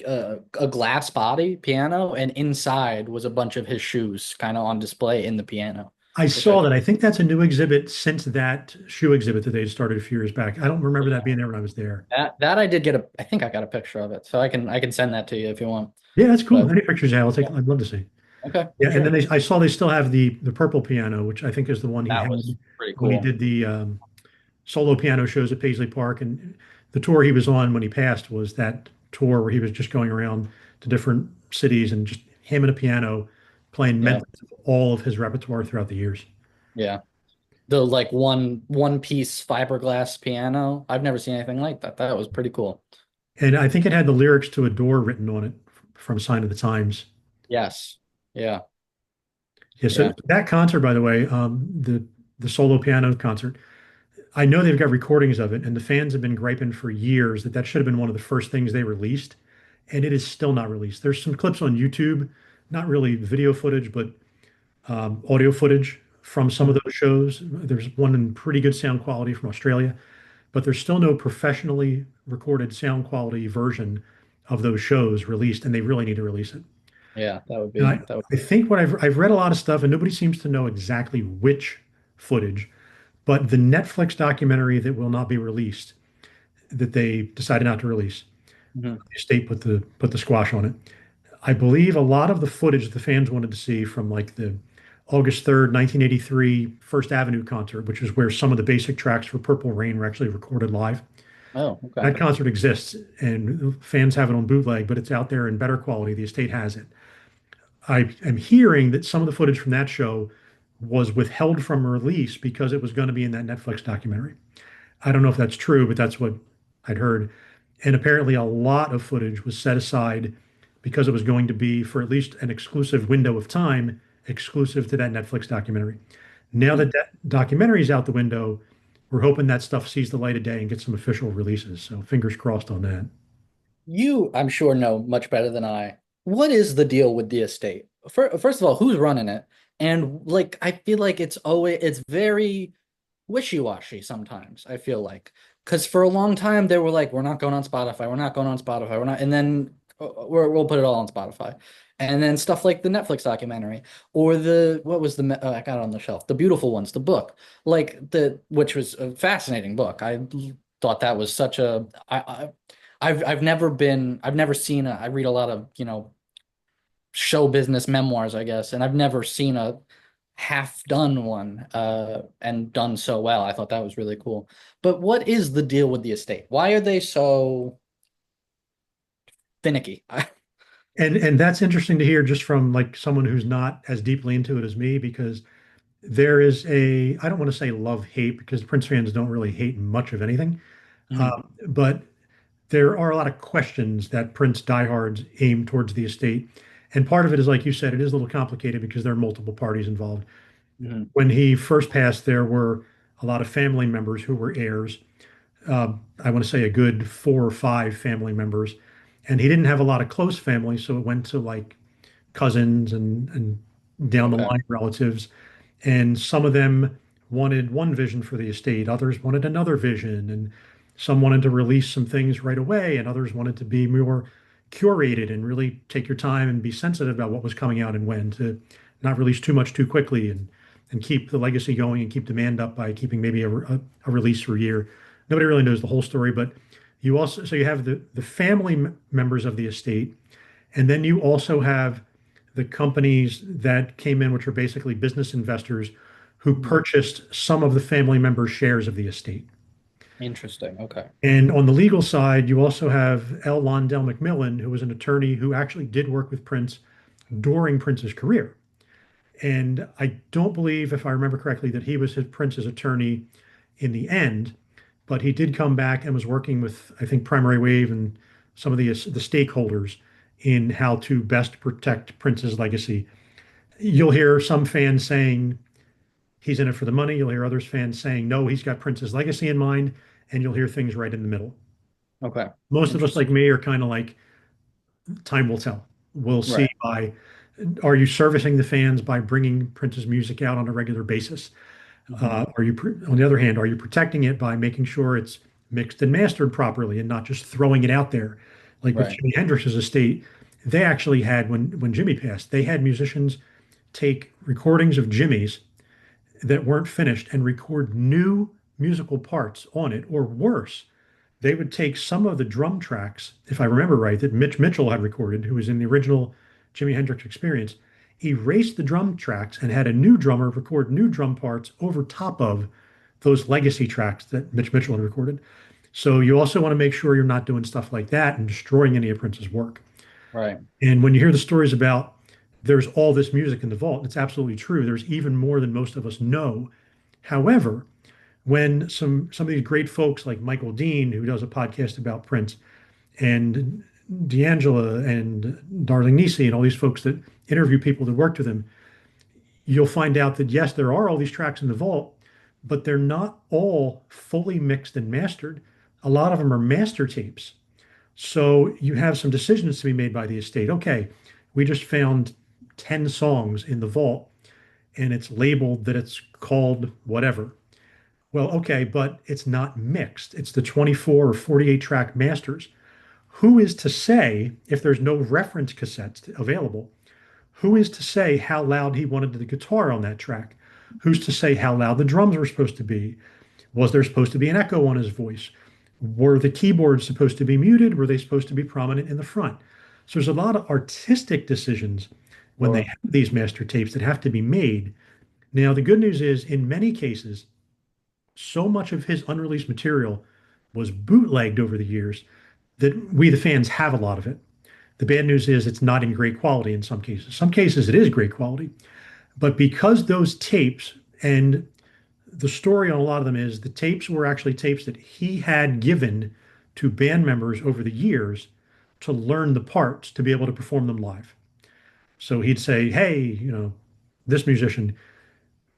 Speaker 2: a glass body piano, and inside was a bunch of his shoes kind of on display in the piano,
Speaker 1: I
Speaker 2: which I
Speaker 1: saw that. I think that's a new exhibit since that shoe exhibit that they started a few years back. I don't remember that being there when I was there.
Speaker 2: that I did get a I think I got a picture of it, so I can send that to you if you want.
Speaker 1: Yeah, that's cool.
Speaker 2: But
Speaker 1: Any pictures, yeah, I'll take.
Speaker 2: yeah,
Speaker 1: I'd love to see.
Speaker 2: okay,
Speaker 1: Yeah, and then
Speaker 2: sure.
Speaker 1: I saw they still have the purple piano, which I think is the one he
Speaker 2: That
Speaker 1: had
Speaker 2: was pretty
Speaker 1: when he
Speaker 2: cool.
Speaker 1: did the solo piano shows at Paisley Park. And the tour he was on when he passed was that tour where he was just going around to different cities and just him and a piano playing
Speaker 2: Yeah,
Speaker 1: medleys of all of his repertoire throughout the years.
Speaker 2: yeah. The like one piece fiberglass piano. I've never seen anything like that. That was pretty cool.
Speaker 1: And I think it had the lyrics to Adore written on it from Sign of the Times.
Speaker 2: Yes. Yeah.
Speaker 1: Yeah, so
Speaker 2: Yeah.
Speaker 1: that concert, by the way, the solo piano concert, I know they've got recordings of it, and the fans have been griping for years that that should have been one of the first things they released, and it is still not released. There's some clips on YouTube, not really video footage, but audio footage from some of
Speaker 2: Mhm.
Speaker 1: those shows. There's one in pretty good sound quality from Australia, but there's still no professionally recorded sound quality version of those shows released, and they really need to release it.
Speaker 2: Yeah,
Speaker 1: And
Speaker 2: that would
Speaker 1: I think what I've read a lot of stuff, and nobody seems to know exactly which footage, but the Netflix documentary that will not be released, that they decided not to release,
Speaker 2: mhm.
Speaker 1: the estate put the squash on it. I believe a lot of the footage the fans wanted to see from like the August 3rd, 1983 First Avenue concert, which is where some of the basic tracks for Purple Rain were actually recorded live.
Speaker 2: Oh, okay.
Speaker 1: That concert exists and fans have it on bootleg, but it's out there in better quality. The estate has it. I am hearing that some of the footage from that show was withheld from release because it was going to be in that Netflix documentary. I don't know if that's true, but that's what I'd heard. And apparently, a lot of footage was set aside because it was going to be for at least an exclusive window of time, exclusive to that Netflix documentary. Now
Speaker 2: Hmm.
Speaker 1: that that documentary is out the window, we're hoping that stuff sees the light of day and gets some official releases. So fingers crossed on that.
Speaker 2: You, I'm sure, know much better than I. What is the deal with the estate? First of all, who's running it? And like, I feel like it's very wishy-washy sometimes, I feel like. Because for a long time they were like, we're not going on Spotify, we're not going on Spotify, we're not, and then we'll put it all on Spotify. And then stuff like the Netflix documentary or the what was I got it on the shelf, The Beautiful Ones, the book, like the which was a fascinating book. I thought that was such a I've never seen I read a lot of, show business memoirs, I guess, and I've never seen a half done one and done so well. I thought that was really cool. But what is the deal with the estate? Why are they so finicky?
Speaker 1: And that's interesting to hear just from like someone who's not as deeply into it as me, because there is a, I don't want to say love hate because Prince fans don't really hate much of anything.
Speaker 2: Mhm,
Speaker 1: But there are a lot of questions that Prince diehards aim towards the estate. And part of it is, like you said, it is a little complicated because there are multiple parties involved.
Speaker 2: mhm.
Speaker 1: When he first passed, there were a lot of family members who were heirs. I want to say a good four or five family members. And he didn't have a lot of close family, so it went to like cousins and down the
Speaker 2: Okay.
Speaker 1: line relatives. And some of them wanted one vision for the estate, others wanted another vision, and some wanted to release some things right away, and others wanted to be more curated and really take your time and be sensitive about what was coming out and when, to not release too much too quickly and keep the legacy going and keep demand up by keeping maybe a release for a year. Nobody really knows the whole story, but you also, so you have the family members of the estate, and then you also have the companies that came in, which are basically business investors who
Speaker 2: Mhm.
Speaker 1: purchased some of the family members' shares of the estate.
Speaker 2: Interesting. Okay.
Speaker 1: And on the legal side, you also have L. Londell McMillan, who was an attorney who actually did work with Prince during Prince's career. And I don't believe, if I remember correctly, that he was Prince's attorney in the end, but he did come back and was working with, I think, Primary Wave and some of the stakeholders in how to best protect Prince's legacy. You'll hear some fans saying he's in it for the money. You'll hear others fans saying no, he's got Prince's legacy in mind, and you'll hear things right in the middle.
Speaker 2: Okay.
Speaker 1: Most of us,
Speaker 2: Interesting.
Speaker 1: like me, are kind of like time will tell. We'll see
Speaker 2: Right.
Speaker 1: by Are you servicing the fans by bringing Prince's music out on a regular basis?
Speaker 2: Hmm.
Speaker 1: On the other hand, are you protecting it by making sure it's mixed and mastered properly and not just throwing it out there? Like with
Speaker 2: Right.
Speaker 1: Jimi Hendrix's estate, they actually had when Jimmy passed, they had musicians take recordings of Jimmy's that weren't finished and record new musical parts on it, or worse, they would take some of the drum tracks, if I remember right, that Mitch Mitchell had recorded, who was in the original Jimi Hendrix Experience, erased the drum tracks and had a new drummer record new drum parts over top of those legacy tracks that Mitch Mitchell had recorded. So you also want to make sure you're not doing stuff like that and destroying any of Prince's work.
Speaker 2: Right.
Speaker 1: And when you hear the stories about there's all this music in the vault, it's absolutely true. There's even more than most of us know. However, when some of these great folks like Michael Dean, who does a podcast about Prince, and D'Angela and Darling Nisi and all these folks that interview people that worked with him, you'll find out that yes, there are all these tracks in the vault, but they're not all fully mixed and mastered. A lot of them are master tapes. So you have some decisions to be made by the estate. Okay, we just found 10 songs in the vault and it's labeled that it's called whatever. Well, okay, but it's not mixed. It's the 24 or 48 track masters. Who is to say, if there's no reference cassettes available, who is to say how loud he wanted the guitar on that track? Who's to say how loud the drums were supposed to be? Was there supposed to be an echo on his voice? Were the keyboards supposed to be muted? Were they supposed to be prominent in the front? So there's a lot of artistic decisions when they
Speaker 2: Sure.
Speaker 1: have these master tapes that have to be made. Now, the good news is, in many cases, so much of his unreleased material was bootlegged over the years that we, the fans, have a lot of it. The bad news is it's not in great quality in some cases. Some cases it is great quality, but because those tapes, and the story on a lot of them is the tapes were actually tapes that he had given to band members over the years to learn the parts to be able to perform them live. So he'd say, hey, this musician,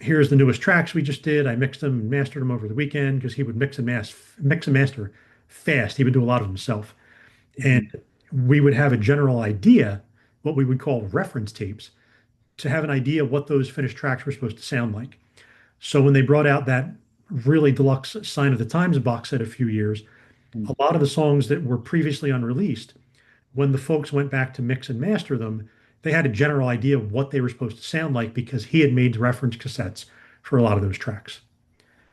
Speaker 1: here's the newest tracks we just did. I mixed them and mastered them over the weekend because he would mix and master fast. He would do a lot of himself. And
Speaker 2: Hmm.
Speaker 1: we would have a general idea, what we would call reference tapes, to have an idea what those finished tracks were supposed to sound like. So when they brought out that really deluxe Sign of the Times box set a few years, a lot of the songs that were previously unreleased, when the folks went back to mix and master them, they had a general idea of what they were supposed to sound like because he had made reference cassettes for a lot of those tracks.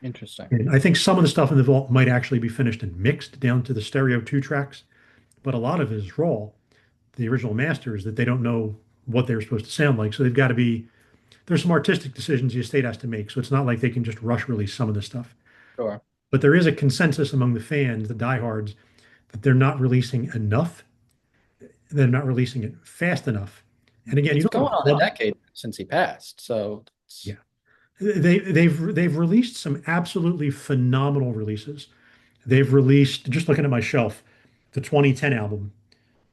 Speaker 2: Interesting.
Speaker 1: And I think some of the stuff in the vault might actually be finished and mixed down to the stereo two tracks, but a lot of it is raw, the original masters that they don't know what they were supposed to sound like. So they've got to be, there's some artistic decisions the estate has to make. So it's not like they can just rush release some of this stuff.
Speaker 2: Sure.
Speaker 1: But there is a consensus among the fans, the diehards, that they're not releasing enough. They're not releasing it fast enough. And again, you
Speaker 2: It's
Speaker 1: don't
Speaker 2: going
Speaker 1: want to
Speaker 2: on a
Speaker 1: club.
Speaker 2: decade since he passed, so
Speaker 1: Yeah.
Speaker 2: it's
Speaker 1: They've released some absolutely phenomenal releases. They've released, just looking at my shelf, the 2010 album.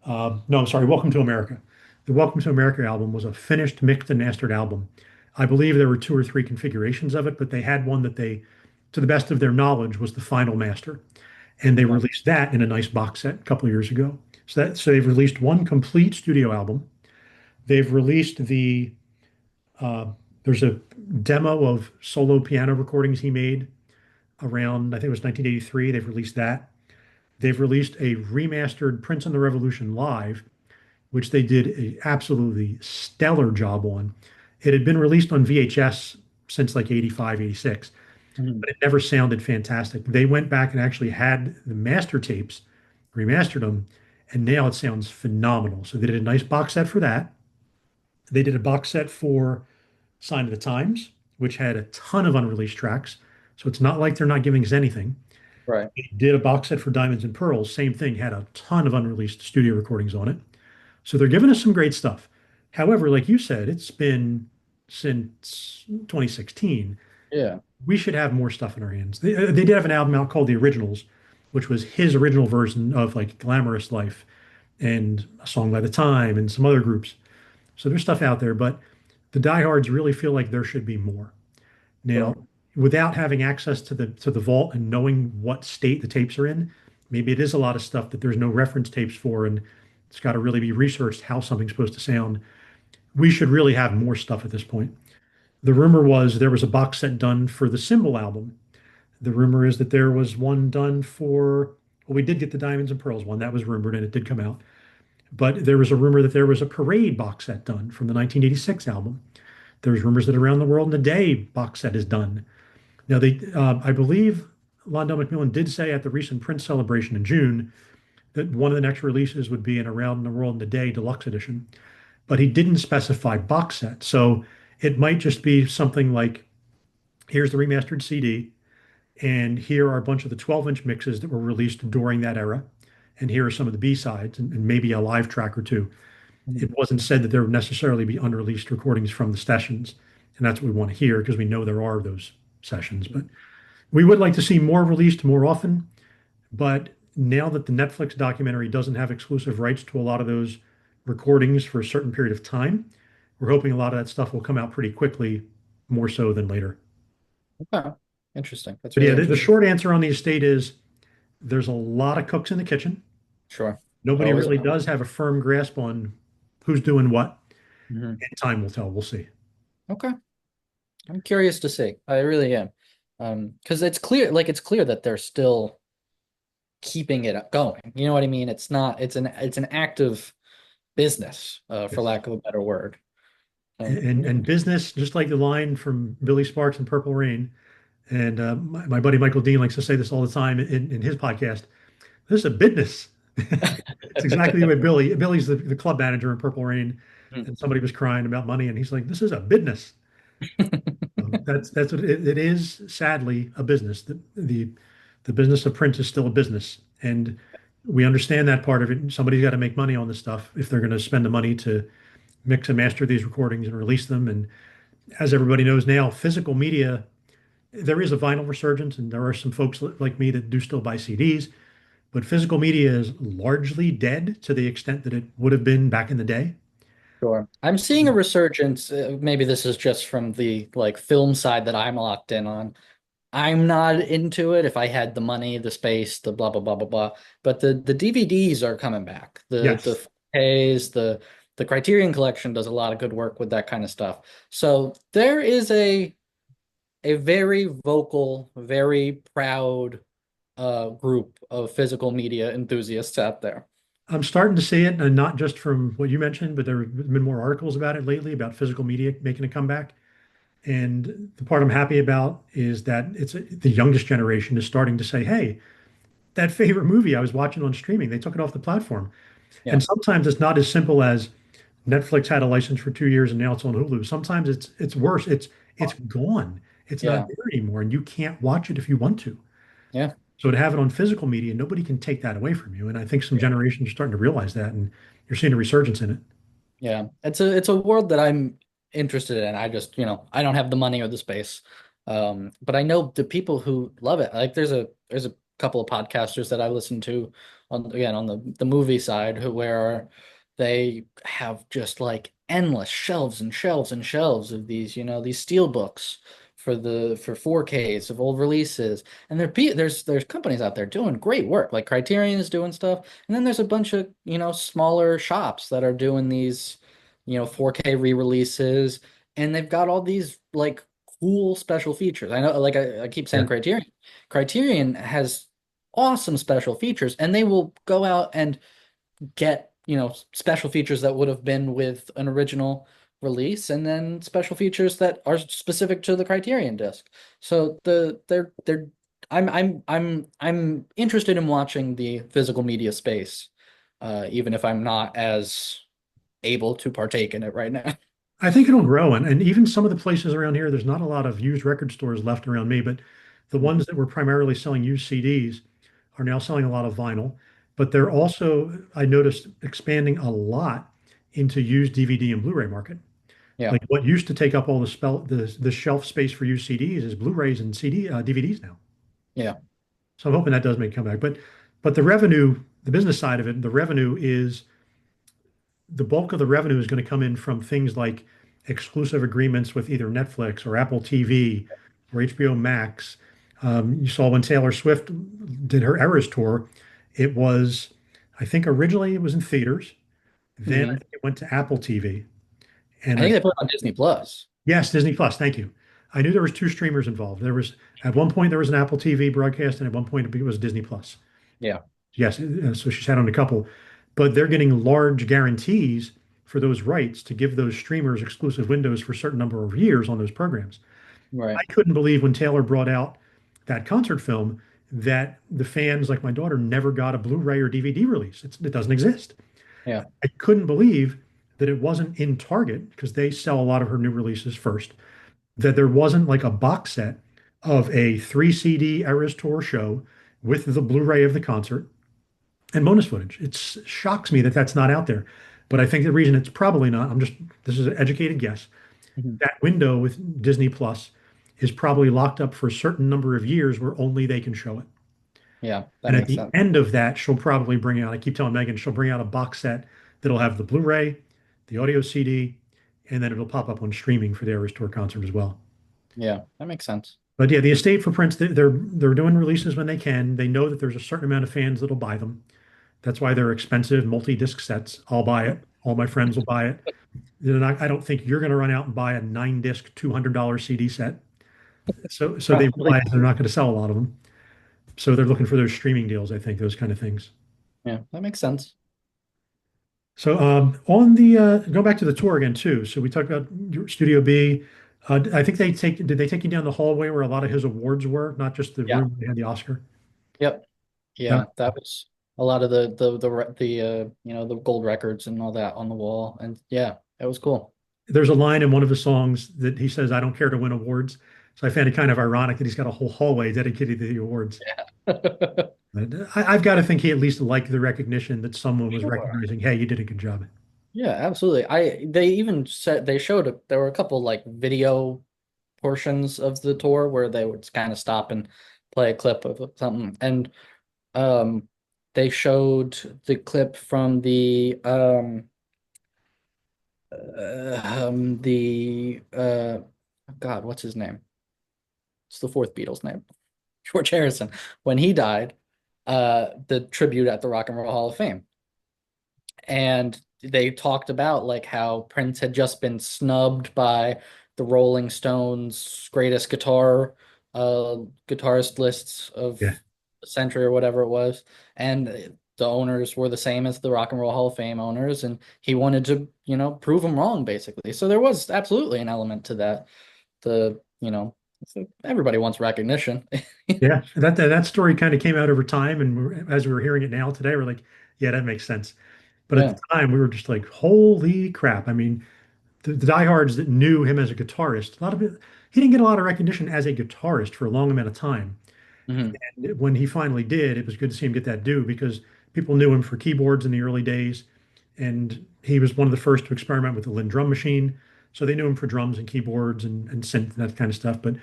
Speaker 1: No, I'm sorry, Welcome to America. The Welcome to America album was a finished, mixed, and mastered album. I believe there were two or three configurations of it, but they had one that they, to the best of their knowledge, was the final master. And they
Speaker 2: right.
Speaker 1: released that in a nice box set a couple of years ago. So they've released one complete studio album. They've released uh, there's a demo of solo piano recordings he made around, I think it was 1983. They've released that. They've released a remastered Prince and the Revolution live, which they did a absolutely stellar job on. It had been released on VHS since like 85, 86,
Speaker 2: Mhm.
Speaker 1: but it never sounded fantastic. They went back and actually had the master tapes, remastered them, and now it sounds phenomenal. So they did a nice box set for that. They did a box set for Sign of the Times, which had a ton of unreleased tracks. So it's not like they're not giving us anything.
Speaker 2: Right.
Speaker 1: They did a box set for Diamonds and Pearls, same thing, had a ton of unreleased studio recordings on it. So they're giving us some great stuff. However, like you said, it's been since 2016.
Speaker 2: Yeah.
Speaker 1: We should have more stuff in our hands. They did have an album out called The Originals, which was his original version of like Glamorous Life and A Song by the Time and some other groups. So there's stuff out there, but the diehards really feel like there should be more. Now,
Speaker 2: Sure.
Speaker 1: without having access to the vault and knowing what state the tapes are in, maybe it is a lot of stuff that there's no reference tapes for, and it's got to really be researched how something's supposed to sound. we should really have more stuff at this point. The rumor was there was a box set done for the Symbol album. The rumor is that there was one done for, well, we did get the Diamonds and Pearls one. That was rumored and it did come out. But there was a rumor that there was a Parade box set done from the 1986 album. There's rumors that Around the World in a Day box set is done. Now, I believe Londell McMillan did say at the recent Prince celebration in June that one of the next releases would be an Around the World in a Day deluxe edition, but he didn't specify box set. So it might just be something like, here's the remastered CD, and here are a bunch of the 12-inch mixes that were released during that era, and here are some of the B-sides, and maybe a live track or two. It
Speaker 2: Mhm.
Speaker 1: wasn't said that there would necessarily be unreleased recordings from the sessions, and that's what we want to hear because we know there are those sessions. But we would like to see more released more often. But now that the Netflix documentary doesn't have exclusive rights to a lot of those recordings for a certain period of time, we're hoping a lot of that stuff will come out pretty quickly, more so than later.
Speaker 2: Okay. Interesting. That's
Speaker 1: But yeah,
Speaker 2: really
Speaker 1: the
Speaker 2: interesting.
Speaker 1: short answer on the estate is there's a lot of cooks in the kitchen.
Speaker 2: Sure.
Speaker 1: Nobody
Speaker 2: Always.
Speaker 1: really does have a firm grasp on who's doing what,
Speaker 2: Mhm.
Speaker 1: and time will tell. We'll see.
Speaker 2: Okay. I'm curious to see. I really am. Because it's clear that they're still keeping it going. You know what I mean? It's not, it's an active business, for
Speaker 1: Yes.
Speaker 2: lack of a better word.
Speaker 1: And business, just like the line from Billy Sparks in Purple Rain, and my buddy Michael Dean likes to say this all the time in his podcast. This is a business. It's exactly the way Billy's the club manager in Purple Rain, and somebody was crying about money, and he's like, "This is a business." That's what it is. Sadly, a business. The business of print is still a business, and we understand that part of it. Somebody's got to make money on this stuff if they're going to spend the money to mix and master these recordings and release them. And as everybody knows now, physical media, there is a vinyl resurgence, and there are some folks like me that do still buy CDs, but physical media is largely dead to the extent that it would have been back in the day.
Speaker 2: Sure. I'm seeing a resurgence. Maybe this is just from the like film side that I'm locked in on. I'm not into it if I had the money, the space, the blah blah blah blah blah. But the DVDs are coming back. The
Speaker 1: Yes,
Speaker 2: 4Ks, the Criterion Collection does a lot of good work with that kind of stuff. So there is a very vocal, very proud group of physical media enthusiasts out there.
Speaker 1: I'm starting to see it, and not just from what you mentioned, but there have been more articles about it lately about physical media making a comeback. And the part I'm happy about is that the youngest generation is starting to say, "Hey, that favorite movie I was watching on streaming, they took it off the platform."
Speaker 2: Yeah.
Speaker 1: And sometimes it's not as simple as Netflix had a license for 2 years and now it's on Hulu. Sometimes it's worse. It's gone. It's not
Speaker 2: Yeah.
Speaker 1: there anymore, and you can't watch it if you want to.
Speaker 2: Yeah.
Speaker 1: So to have it on physical media, nobody can take that away from you. And I think some generations are starting to realize that, and you're seeing a resurgence in it.
Speaker 2: Yeah, it's a world that I'm interested in. I just, I don't have the money or the space. But I know the people who love it. Like there's a couple of podcasters that I listen to on the movie side where they have just like endless shelves and shelves and shelves of these, these steel books for 4Ks of old releases. And there's companies out there doing great work. Like Criterion is doing stuff. And then there's a bunch of, smaller shops that are doing these, 4K re-releases, and they've got all these like cool special features. I know, like I keep saying
Speaker 1: Yeah.
Speaker 2: Criterion. Criterion has awesome special features, and they will go out and get, special features that would have been with an original release, and then special features that are specific to the Criterion disc. So they're I'm interested in watching the physical media space, even if I'm not as able to partake in it right now.
Speaker 1: I think it'll grow. And even some of the places around here, there's not a lot of used record stores left around me, but the ones that were primarily selling used CDs are now selling a lot of vinyl. But they're also, I noticed, expanding a lot into used DVD and Blu-ray market.
Speaker 2: Yeah,
Speaker 1: Like what used to take up all the shelf space for used CDs is Blu-rays and DVDs now.
Speaker 2: yeah,
Speaker 1: So I'm hoping that does make a comeback. But the revenue, the business side of it, the revenue is the bulk of the revenue is going to come in from things like exclusive agreements with either Netflix or Apple TV or HBO Max. You saw when Taylor Swift did her Eras tour, it was, I think originally it was in theaters, then I
Speaker 2: hmm
Speaker 1: think it went to Apple TV, And
Speaker 2: I
Speaker 1: I
Speaker 2: think they put it on Disney Plus.
Speaker 1: Yes, Disney Plus. Thank you. I knew there was two streamers involved. There was at one point there was an Apple TV broadcast, and at one point it was Disney Plus.
Speaker 2: Yeah,
Speaker 1: Yes, so she's had on a couple, but they're getting large guarantees for those rights to give those streamers exclusive windows for a certain number of years on those programs.
Speaker 2: right.
Speaker 1: I couldn't believe when Taylor brought out that concert film that the fans, like my daughter, never got a Blu-ray or DVD release. It doesn't exist.
Speaker 2: Yeah,
Speaker 1: I couldn't believe that it wasn't in Target because they sell a lot of her new releases first, that there wasn't like a box set of a three CD Eras Tour show with the Blu-ray of the concert and bonus footage. It shocks me that that's not out there. But I think the reason it's probably not, this is an educated guess,
Speaker 2: mhm.
Speaker 1: that window with Disney Plus is probably locked up for a certain number of years where only they can show it.
Speaker 2: Yeah, that
Speaker 1: And at
Speaker 2: makes
Speaker 1: the
Speaker 2: sense.
Speaker 1: end of that, she'll probably bring out, I keep telling Megan, she'll bring out a box set that'll have the Blu-ray, the audio CD, and then it'll pop up on streaming for the Eras Tour concert as well.
Speaker 2: Yeah, that makes sense.
Speaker 1: But yeah, the estate for Prince, they're doing releases when they can. They know that there's a certain amount of fans that'll buy them. That's why they're expensive multi-disc sets. I'll buy it. All my friends will buy it. I don't think you're going to run out and buy a 9-disc, $200 CD set. So they
Speaker 2: Probably.
Speaker 1: realize they're not going to sell a lot of them. So they're looking for those streaming deals, I think, those kind of things.
Speaker 2: Yeah, that makes sense.
Speaker 1: So on the go back to the tour again too. So we talked about your Studio B. I think did they take you down the hallway where a lot of his awards were, not just the
Speaker 2: Yeah.
Speaker 1: room where he had the Oscar?
Speaker 2: Yep.
Speaker 1: That
Speaker 2: Yeah, that was a lot of the gold records and all that on the wall. And yeah, that was cool.
Speaker 1: there's a line in one of his songs that he says, "I don't care to win awards." So I found it kind of ironic that he's got a whole hallway dedicated to the awards. But I've got to think he at least liked the recognition that someone was
Speaker 2: Sure.
Speaker 1: recognizing, "Hey, you did a good job."
Speaker 2: Yeah, absolutely. They even said they showed there were a couple like video portions of the tour where they would kind of stop and play a clip of something. And um they showed the clip from the God, what's his name? It's the fourth Beatles name. George Harrison. When he died, the tribute at the Rock and Roll Hall of Fame. And they talked about like how Prince had just been snubbed by the Rolling Stones greatest guitarist lists of
Speaker 1: Yeah.
Speaker 2: the century or whatever it was, and the owners were the same as the Rock and Roll Hall of Fame owners, and he wanted to, prove them wrong basically. So there was absolutely an element to that. Everybody wants recognition.
Speaker 1: Yeah, that story kind of came out over time, and as we were hearing it now today, we're like, yeah, that makes sense. But at the
Speaker 2: Yeah.
Speaker 1: time, we were just like, holy crap! I mean, the diehards that knew him as a guitarist, a lot of it, he didn't get a lot of recognition as a guitarist for a long amount of time.
Speaker 2: Hmm.
Speaker 1: And when he finally did, it was good to see him get that due because people knew him for keyboards in the early days, and he was one of the first to experiment with the Linn drum machine. So they knew him for drums and keyboards and synth and that kind of stuff. But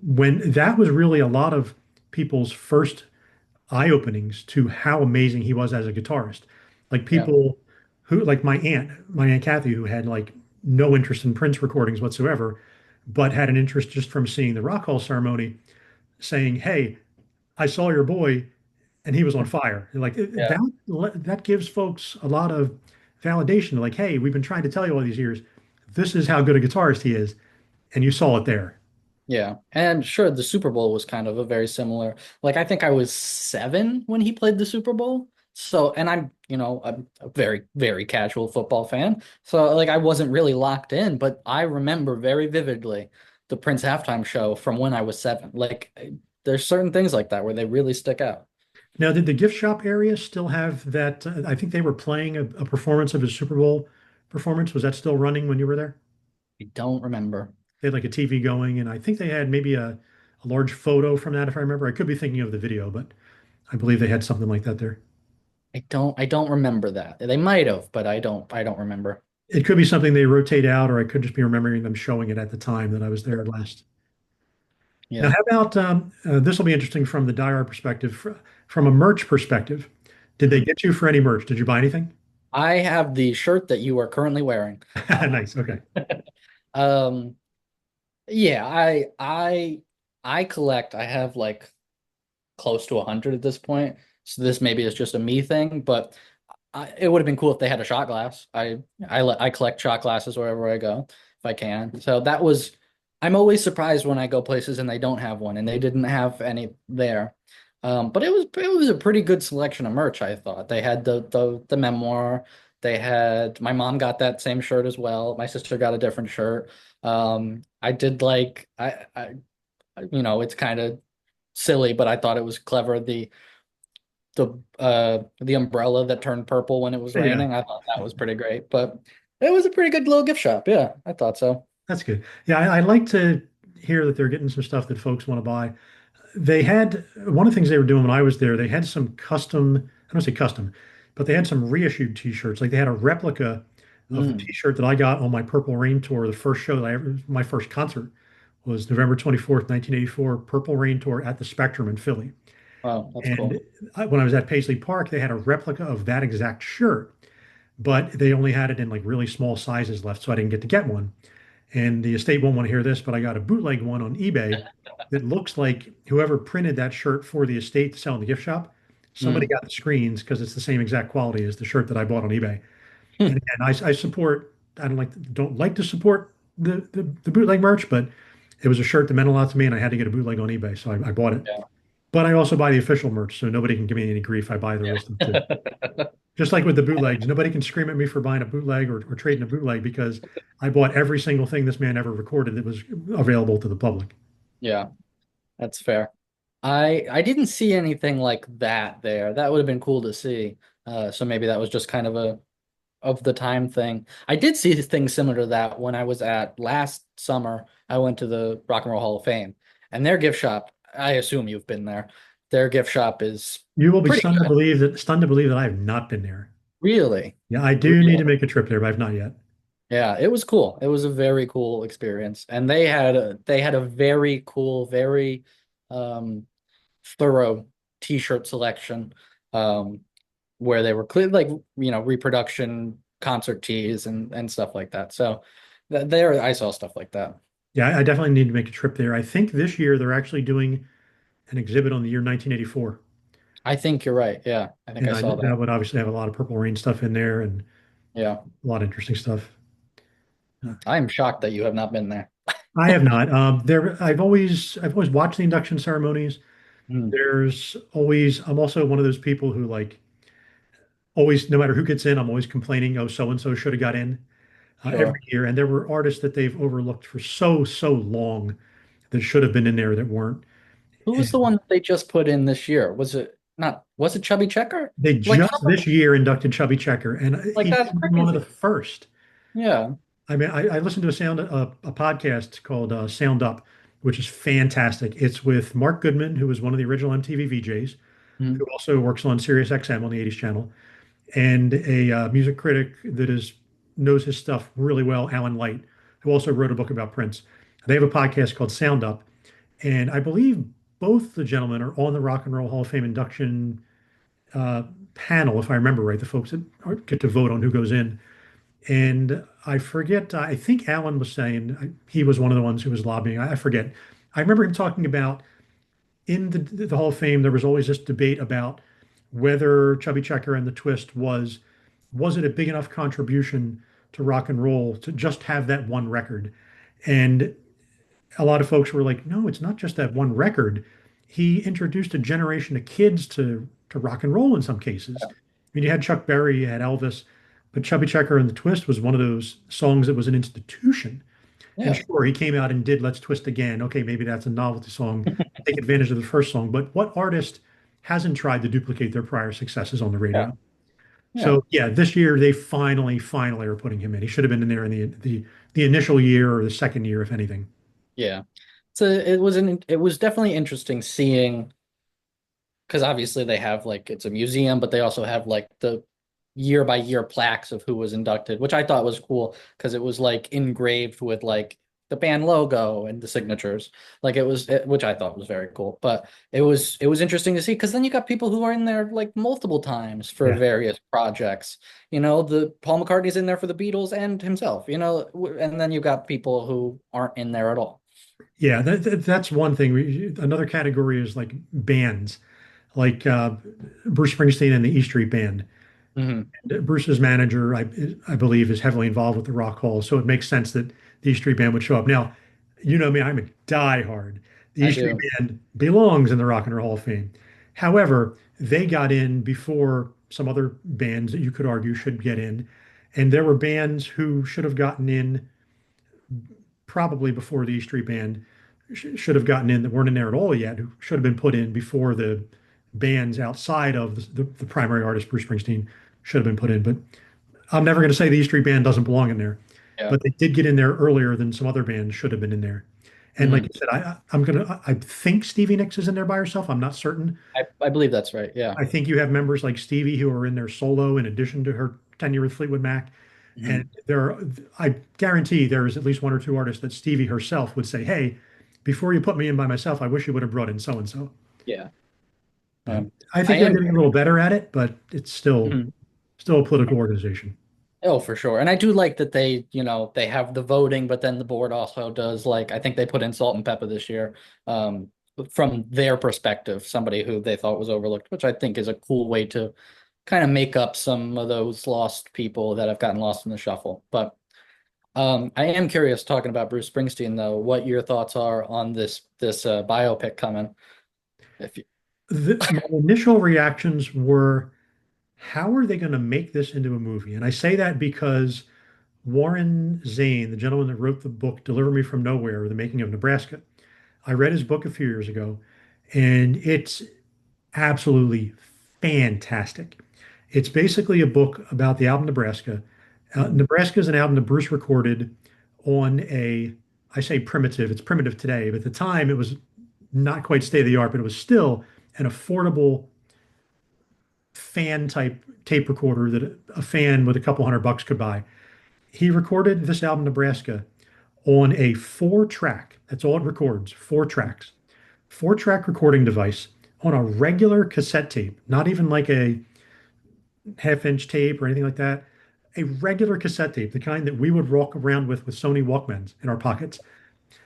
Speaker 1: when that was really a lot of people's first eye openings to how amazing he was as a guitarist. Like
Speaker 2: Yeah.
Speaker 1: people who, like my aunt Kathy, who had like no interest in Prince recordings whatsoever, but had an interest just from seeing the Rock Hall ceremony, saying, "Hey, I saw your boy, and he was on fire." Like
Speaker 2: Yeah.
Speaker 1: that gives folks a lot of validation. Like, hey, we've been trying to tell you all these years, this is how good a guitarist he is, and you saw it there.
Speaker 2: Yeah. And sure, the Super Bowl was kind of a very similar. Like, I think I was 7 when he played the Super Bowl. So, and I'm a very, very casual football fan. So, like, I wasn't really locked in, but I remember very vividly the Prince halftime show from when I was 7. Like, there's certain things like that where they really stick out.
Speaker 1: Now, did the gift shop area still have that? I think they were playing a performance of his Super Bowl performance. Was that still running when you were there?
Speaker 2: I don't remember.
Speaker 1: They had like a TV going, and I think they had maybe a large photo from that, if I remember. I could be thinking of the video, but I believe they had something like that there.
Speaker 2: I don't remember that. They might have, but I don't remember.
Speaker 1: It could be something they rotate out, or I could just be remembering them showing it at the time that I was there last. Now,
Speaker 2: Yeah.
Speaker 1: how about this will be interesting from the Diehard perspective. From a merch perspective, did they
Speaker 2: Mhm.
Speaker 1: get you for any merch? Did you buy anything?
Speaker 2: I have the shirt that you are currently wearing.
Speaker 1: Nice. Okay.
Speaker 2: Um, Yeah, I collect. I have like close to 100 at this point. So this maybe is just a me thing, but It would have been cool if they had a shot glass. I collect shot glasses wherever I go if I can. So that was I'm always surprised when I go places and they don't have one, and they didn't have any there. But it was a pretty good selection of merch, I thought. They had the memoir. They had my mom got that same shirt as well. My sister got a different shirt. I did like it's kind of silly, but I thought it was clever. The umbrella that turned purple when it was
Speaker 1: Yeah,
Speaker 2: raining. I thought that was pretty great. But it was a pretty good little gift shop. Yeah, I thought so.
Speaker 1: that's good. Yeah, I like to hear that they're getting some stuff that folks want to buy. They had one of the things they were doing when I was there, they had some custom, I don't say custom, but they had some reissued t-shirts. Like they had a replica of the
Speaker 2: Mm.
Speaker 1: t-shirt that I got on my Purple Rain tour. The first show that I ever, my first concert was November 24th, 1984, Purple Rain tour at the Spectrum in Philly.
Speaker 2: Wow, that's
Speaker 1: And
Speaker 2: cool.
Speaker 1: when I was at Paisley Park, they had a replica of that exact shirt, but they only had it in like really small sizes left, so I didn't get to get one. And the estate won't want to hear this, but I got a bootleg one on eBay that looks like whoever printed that shirt for the estate to sell in the gift shop, somebody
Speaker 2: Mm.
Speaker 1: got the screens because it's the same exact quality as the shirt that I bought on eBay. And
Speaker 2: Hmm.
Speaker 1: again, I support, I don't like to support the bootleg merch, but it was a shirt that meant a lot to me, and I had to get a bootleg on eBay, so I bought it.
Speaker 2: Yeah.
Speaker 1: But I also buy the official merch, so nobody can give me any grief. I buy the real stuff too.
Speaker 2: Yeah.
Speaker 1: Just like with the bootlegs, nobody can scream at me for buying a bootleg or trading a bootleg because I bought every single thing this man ever recorded that was available to the public.
Speaker 2: Yeah, that's fair. I didn't see anything like that there. That would have been cool to see. So maybe that was just kind of a of the time thing. I did see things similar to that when I was at last summer. I went to the Rock and Roll Hall of Fame, and their gift shop, I assume you've been there. Their gift shop is
Speaker 1: You will be
Speaker 2: pretty good.
Speaker 1: stunned to believe that I have not been there.
Speaker 2: Really,
Speaker 1: Yeah, I do need
Speaker 2: really.
Speaker 1: to make a trip there, but I've not yet.
Speaker 2: Yeah, it was cool. It was a very cool experience. And they had a very cool, very um thorough t-shirt selection where they were clear like reproduction concert tees and stuff like that. So there I saw stuff like that.
Speaker 1: Yeah, I definitely need to make a trip there. I think this year they're actually doing an exhibit on the year 1984.
Speaker 2: I think you're right. Yeah, I think
Speaker 1: And
Speaker 2: I saw that.
Speaker 1: that would obviously have a lot of Purple Rain stuff in there and
Speaker 2: Yeah.
Speaker 1: a lot of interesting stuff.
Speaker 2: I'm shocked that you have not been there.
Speaker 1: I have not. I've always watched the induction ceremonies.
Speaker 2: Mm,
Speaker 1: There's always, I'm also one of those people who like always, no matter who gets in, I'm always complaining, oh, so and so should have got in every
Speaker 2: sure.
Speaker 1: year. And there were artists that they've overlooked for so long that should have been in there that weren't.
Speaker 2: Who was the
Speaker 1: And
Speaker 2: one that they just put in this year? Was it Chubby Checker?
Speaker 1: they
Speaker 2: Like
Speaker 1: just this year inducted Chubby Checker, and
Speaker 2: like
Speaker 1: he
Speaker 2: that's
Speaker 1: should have been one of the
Speaker 2: crazy.
Speaker 1: first.
Speaker 2: Yeah.
Speaker 1: I mean, I listened to a podcast called Sound Up, which is fantastic. It's with Mark Goodman, who was one of the original MTV VJs, who
Speaker 2: Mm,
Speaker 1: also works on Sirius XM on the 80s channel, and a music critic that is knows his stuff really well, Alan Light, who also wrote a book about Prince. They have a podcast called Sound Up, and I believe both the gentlemen are on the Rock and Roll Hall of Fame induction uh, panel, if I remember right, the folks that get to vote on who goes in. And I forget, I think Alan was saying he was one of the ones who was lobbying. I forget. I remember him talking about in the Hall of Fame, there was always this debate about whether Chubby Checker and the Twist was it a big enough contribution to rock and roll to just have that one record? And a lot of folks were like, no, it's not just that one record. He introduced a generation of kids to rock and roll in some cases. I mean, you had Chuck Berry, you had Elvis, but Chubby Checker and the Twist was one of those songs that was an institution. And
Speaker 2: yeah.
Speaker 1: sure, he came out and did Let's Twist Again. Okay, maybe that's a novelty song to take advantage of the first song, but what artist hasn't tried to duplicate their prior successes on the
Speaker 2: Yeah.
Speaker 1: radio?
Speaker 2: Yeah.
Speaker 1: So yeah, this year they finally are putting him in. He should have been in there in the initial year or the second year, if anything.
Speaker 2: Yeah. So it was definitely interesting seeing because obviously they have like it's a museum, but they also have like the year by year plaques of who was inducted, which I thought was cool because it was like engraved with like the band logo and the signatures. Like which I thought was very cool. But it was interesting to see because then you got people who are in there like multiple times for
Speaker 1: Yeah.
Speaker 2: various projects. The Paul McCartney's in there for the Beatles and himself, and then you got people who aren't in there at all.
Speaker 1: Yeah, that's one thing. Another category is like bands, like Bruce Springsteen and the E Street Band.
Speaker 2: Hmm.
Speaker 1: Bruce's manager, I believe, is heavily involved with the Rock Hall, so it makes sense that the E Street Band would show up. Now, you know me, I'm a diehard. The
Speaker 2: I
Speaker 1: E Street
Speaker 2: do.
Speaker 1: Band belongs in the Rock and Roll Hall of Fame. However, they got in before some other bands that you could argue should get in, and there were bands who should have gotten in probably before the E Street Band should have gotten in that weren't in there at all yet, who should have been put in before the bands outside of the primary artist, Bruce Springsteen, should have been put in. But I'm never going to say the E Street Band doesn't belong in there,
Speaker 2: Yeah.
Speaker 1: but they did get in there earlier than some other bands should have been in there. And like
Speaker 2: Hmm.
Speaker 1: you said, I think Stevie Nicks is in there by herself. I'm not certain.
Speaker 2: I believe that's right. Yeah.
Speaker 1: I think you have members like Stevie who are in there solo in addition to her tenure with Fleetwood Mac. And
Speaker 2: Hmm.
Speaker 1: there are, I guarantee there is at least one or two artists that Stevie herself would say, "Hey, before you put me in by myself, I wish you would have brought in so and so."
Speaker 2: Yeah.
Speaker 1: But
Speaker 2: Um,
Speaker 1: I
Speaker 2: I
Speaker 1: think they're
Speaker 2: am.
Speaker 1: getting a little better at it, but it's
Speaker 2: Mhm.
Speaker 1: still a political organization.
Speaker 2: Oh, for sure. And I do like that they have the voting, but then the board also does like I think they put in Salt and Pepper this year, um, from their perspective, somebody who they thought was overlooked, which I think is a cool way to kind of make up some of those lost people that have gotten lost in the shuffle. But I am curious, talking about Bruce Springsteen, though, what your thoughts are on this biopic coming. If you,
Speaker 1: My initial reactions were, how are they going to make this into a movie? And I say that because Warren Zane, the gentleman that wrote the book Deliver Me from Nowhere, The Making of Nebraska, I read his book a few years ago, and it's absolutely fantastic. It's basically a book about the album Nebraska.
Speaker 2: Mhm.
Speaker 1: Nebraska is an album that Bruce recorded on a, I say primitive, it's primitive today, but at the time it was not quite state of the art, but it was still an affordable fan type tape recorder that a fan with a couple $100 could buy. He recorded this album, Nebraska, on a 4 track, that's all it records, 4 tracks, 4 track recording device on a regular cassette tape, not even like a half-inch tape or anything like that. A regular cassette tape, the kind that we would walk around with Sony Walkmans in our pockets.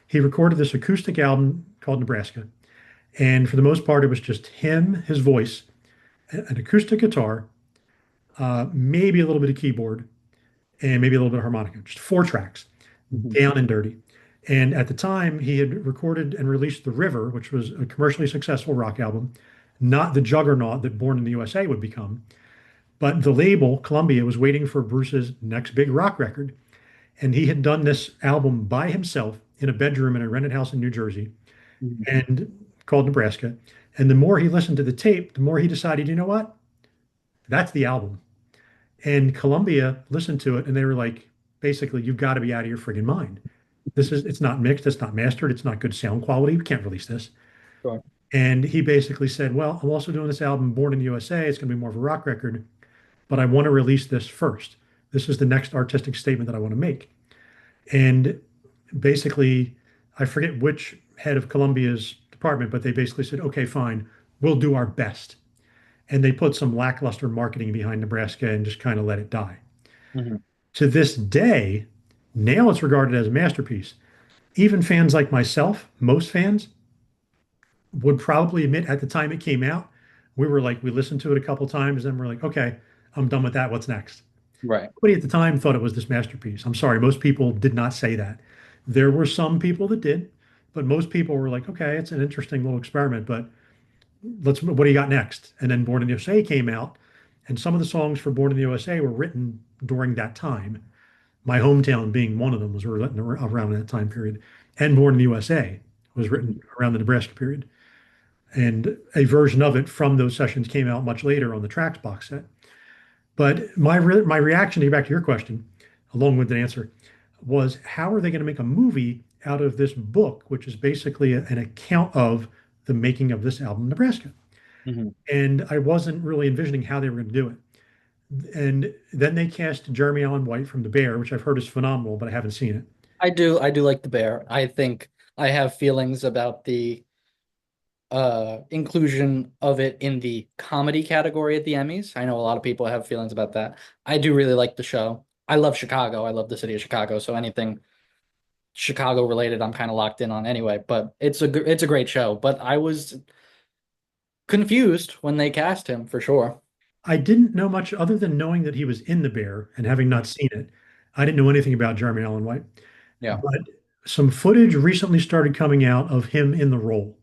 Speaker 1: He recorded this acoustic album called Nebraska. And for the most part, it was just him, his voice, an acoustic guitar, maybe a little bit of keyboard, and maybe a little bit of harmonica. Just 4 tracks,
Speaker 2: Mhm.
Speaker 1: down and dirty. And at the time, he had recorded and released The River, which was a commercially successful rock album, not the juggernaut that Born in the USA would become. But the label, Columbia, was waiting for Bruce's next big rock record. And he had done this album by himself in a bedroom in a rented house in New Jersey
Speaker 2: Mhm.
Speaker 1: and called Nebraska. And the more he listened to the tape, the more he decided, you know what? That's the album. And Columbia listened to it and they were like, basically, you've got to be out of your friggin' mind. It's not mixed, it's not mastered, it's not good sound quality. We can't release this.
Speaker 2: Sure.
Speaker 1: And he basically said, well, I'm also doing this album, Born in the USA. It's going to be more of a rock record, but I want to release this first. This is the next artistic statement that I want to make. And basically, I forget which head of Columbia's department, but they basically said, okay, fine, we'll do our best. And they put some lackluster marketing behind Nebraska and just kind of let it die.
Speaker 2: Mhm.
Speaker 1: To this day, now it's regarded as a masterpiece. Even fans like myself, most fans, would probably admit at the time it came out, we were like, we listened to it a couple times, and we're like, okay, I'm done with that. What's next?
Speaker 2: Right.
Speaker 1: Nobody at the time thought it was this masterpiece. I'm sorry, most people did not say that. There were some people that did, but most people were like, okay, it's an interesting little experiment, but what do you got next? And then Born in the USA came out, and some of the songs for Born in the USA were written during that time. My hometown being one of them was written around that time period, and Born in the USA was written
Speaker 2: Mhm.
Speaker 1: around the Nebraska period. And a version of it from those sessions came out much later on the Tracks box set. But my reaction to back to your question, along with the answer, was how are they going to make a movie out of this book, which is basically an account of the making of this album, Nebraska?
Speaker 2: Mhm.
Speaker 1: And I wasn't really envisioning how they were going to do it. And then they cast Jeremy Allen White from The Bear, which I've heard is phenomenal, but I haven't seen it.
Speaker 2: I do like the bear. I think I have feelings about the inclusion of it in the comedy category at the Emmys. I know a lot of people have feelings about that. I do really like the show. I love Chicago. I love the city of Chicago. So anything Chicago related, I'm kind of locked in on anyway. But it's a great show. But I was confused when they cast him for sure.
Speaker 1: I didn't know much other than knowing that he was in The Bear and having not seen it. I didn't know anything about Jeremy Allen White,
Speaker 2: Yeah.
Speaker 1: but some footage recently started coming out of him in the role.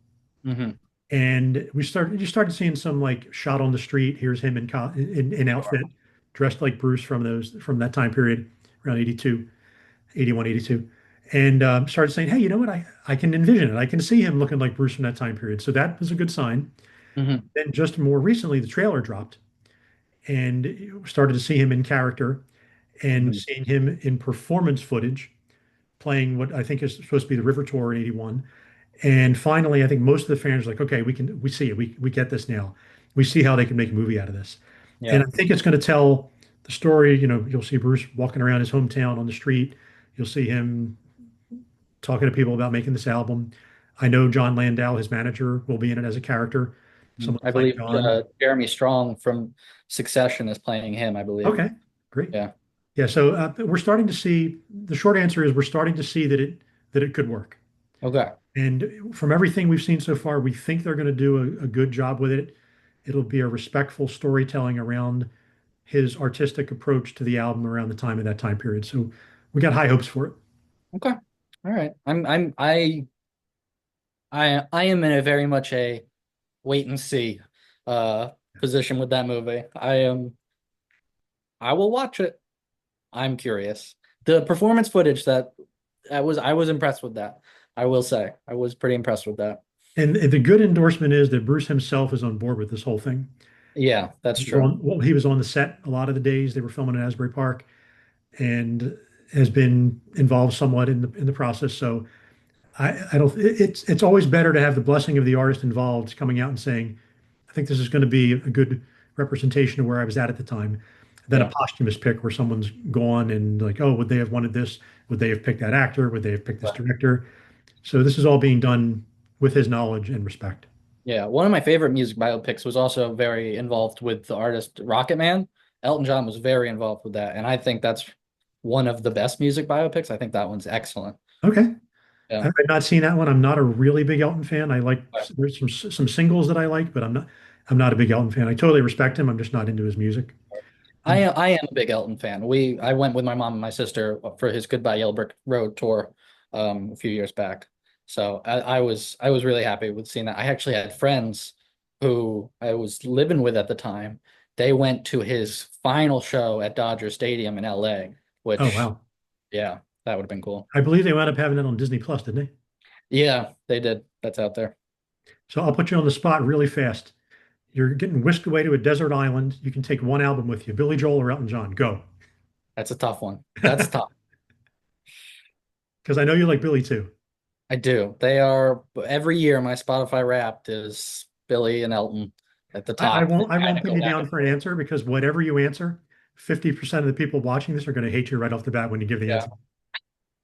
Speaker 2: Hmm.
Speaker 1: And you started seeing some like shot on the street. Here's him in
Speaker 2: Sure.
Speaker 1: outfit, dressed like Bruce from that time period, around 82, 81, 82, and started saying, "Hey, you know what? I can envision it. I can see him looking like Bruce from that time period." So that was a good sign.
Speaker 2: Hmm.
Speaker 1: Then just more recently, the trailer dropped, and you started to see him in character and
Speaker 2: Hmm.
Speaker 1: seeing him in performance footage playing what I think is supposed to be the River Tour in 81. And finally, I think most of the fans are like, okay, we see it. We get this now. We see how they can make a movie out of this. And
Speaker 2: Yeah.
Speaker 1: I think it's going to tell the story. You'll see Bruce walking around his hometown on the street. You'll see him talking to people about making this album. I know John Landau, his manager, will be in it as a character, someone
Speaker 2: I
Speaker 1: playing
Speaker 2: believe
Speaker 1: John.
Speaker 2: Jeremy Strong from Succession is playing him, I believe.
Speaker 1: Okay, great.
Speaker 2: Yeah.
Speaker 1: Yeah, so we're starting to see. The short answer is we're starting to see that it could work.
Speaker 2: Okay.
Speaker 1: And from everything we've seen so far, we think they're going to do a good job with it. It'll be a respectful storytelling around his artistic approach to the album around the time of that time period. So we got high hopes for it.
Speaker 2: Okay. All right. I am in a very much a wait and see uh position with that movie. I will watch it. I'm curious. The performance footage I was impressed with that. I will say. I was pretty impressed with that.
Speaker 1: And the good endorsement is that Bruce himself is on board with this whole thing.
Speaker 2: Yeah, that's true.
Speaker 1: He was on the set a lot of the days they were filming in Asbury Park and has been involved somewhat in the process. So I don't. It's always better to have the blessing of the artist involved coming out and saying, "I think this is going to be a good representation of where I was at the time," than a
Speaker 2: Yeah.
Speaker 1: posthumous pick where someone's gone and like, "Oh, would they have wanted this? Would they have picked that actor? Would they have picked this director?" So this is all being done with his knowledge and respect.
Speaker 2: Yeah, one of my favorite music biopics was also very involved with the artist Rocket Man. Elton John was very involved with that, and I think that's one of the best music biopics. I think that one's excellent.
Speaker 1: Okay,
Speaker 2: Yeah.
Speaker 1: I've not seen that one. I'm not a really big Elton fan. I like
Speaker 2: Right.
Speaker 1: there's some singles that I like, but I'm not a big Elton fan. I totally respect him. I'm just not into his music. Um,
Speaker 2: I am a big Elton fan. I went with my mom and my sister for his Goodbye Yellow Brick Road tour a few years back. So I was really happy with seeing that. I actually had friends who I was living with at the time. They went to his final show at Dodger Stadium in LA,
Speaker 1: oh
Speaker 2: which
Speaker 1: wow.
Speaker 2: yeah, that would have been cool.
Speaker 1: I believe they wound up having it on Disney Plus, didn't they?
Speaker 2: Yeah, they did. That's out there.
Speaker 1: So I'll put you on the spot really fast. You're getting whisked away to a desert island. You can take one album with you, Billy Joel or Elton John. Go.
Speaker 2: That's a tough one. That's tough.
Speaker 1: Because I know you like Billy too.
Speaker 2: I do. They are every year my Spotify Wrapped is Billy and Elton at the
Speaker 1: I
Speaker 2: top. They
Speaker 1: won't I
Speaker 2: kind
Speaker 1: won't
Speaker 2: of
Speaker 1: pin
Speaker 2: go
Speaker 1: you
Speaker 2: back
Speaker 1: down
Speaker 2: and
Speaker 1: for an
Speaker 2: forth.
Speaker 1: answer because whatever you answer, 50% of the people watching this are going to hate you right off the bat when you give the
Speaker 2: Yeah.
Speaker 1: answer.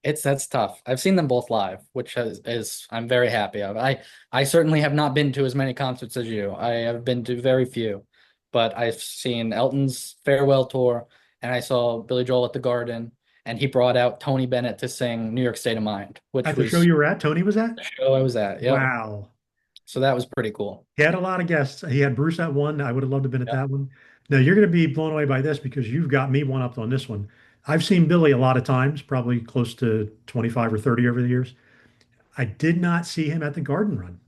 Speaker 2: It's that's tough. I've seen them both live, which is I'm very happy of. I certainly have not been to as many concerts as you. I have been to very few, but I've seen Elton's farewell tour, and I saw Billy Joel at the Garden, and he brought out Tony Bennett to sing New York State of Mind, which
Speaker 1: At the show
Speaker 2: was
Speaker 1: you were at, Tony was at?
Speaker 2: the show I was at. Yep.
Speaker 1: Wow.
Speaker 2: So that was pretty cool.
Speaker 1: He had a lot of guests. He had Bruce at one. I would have loved to have been at
Speaker 2: Yep.
Speaker 1: that one. Now you're going to be blown away by this because you've got me one up on this one. I've seen Billy a lot of times, probably close to 25 or 30 over the years. I did not see him at the Garden Run.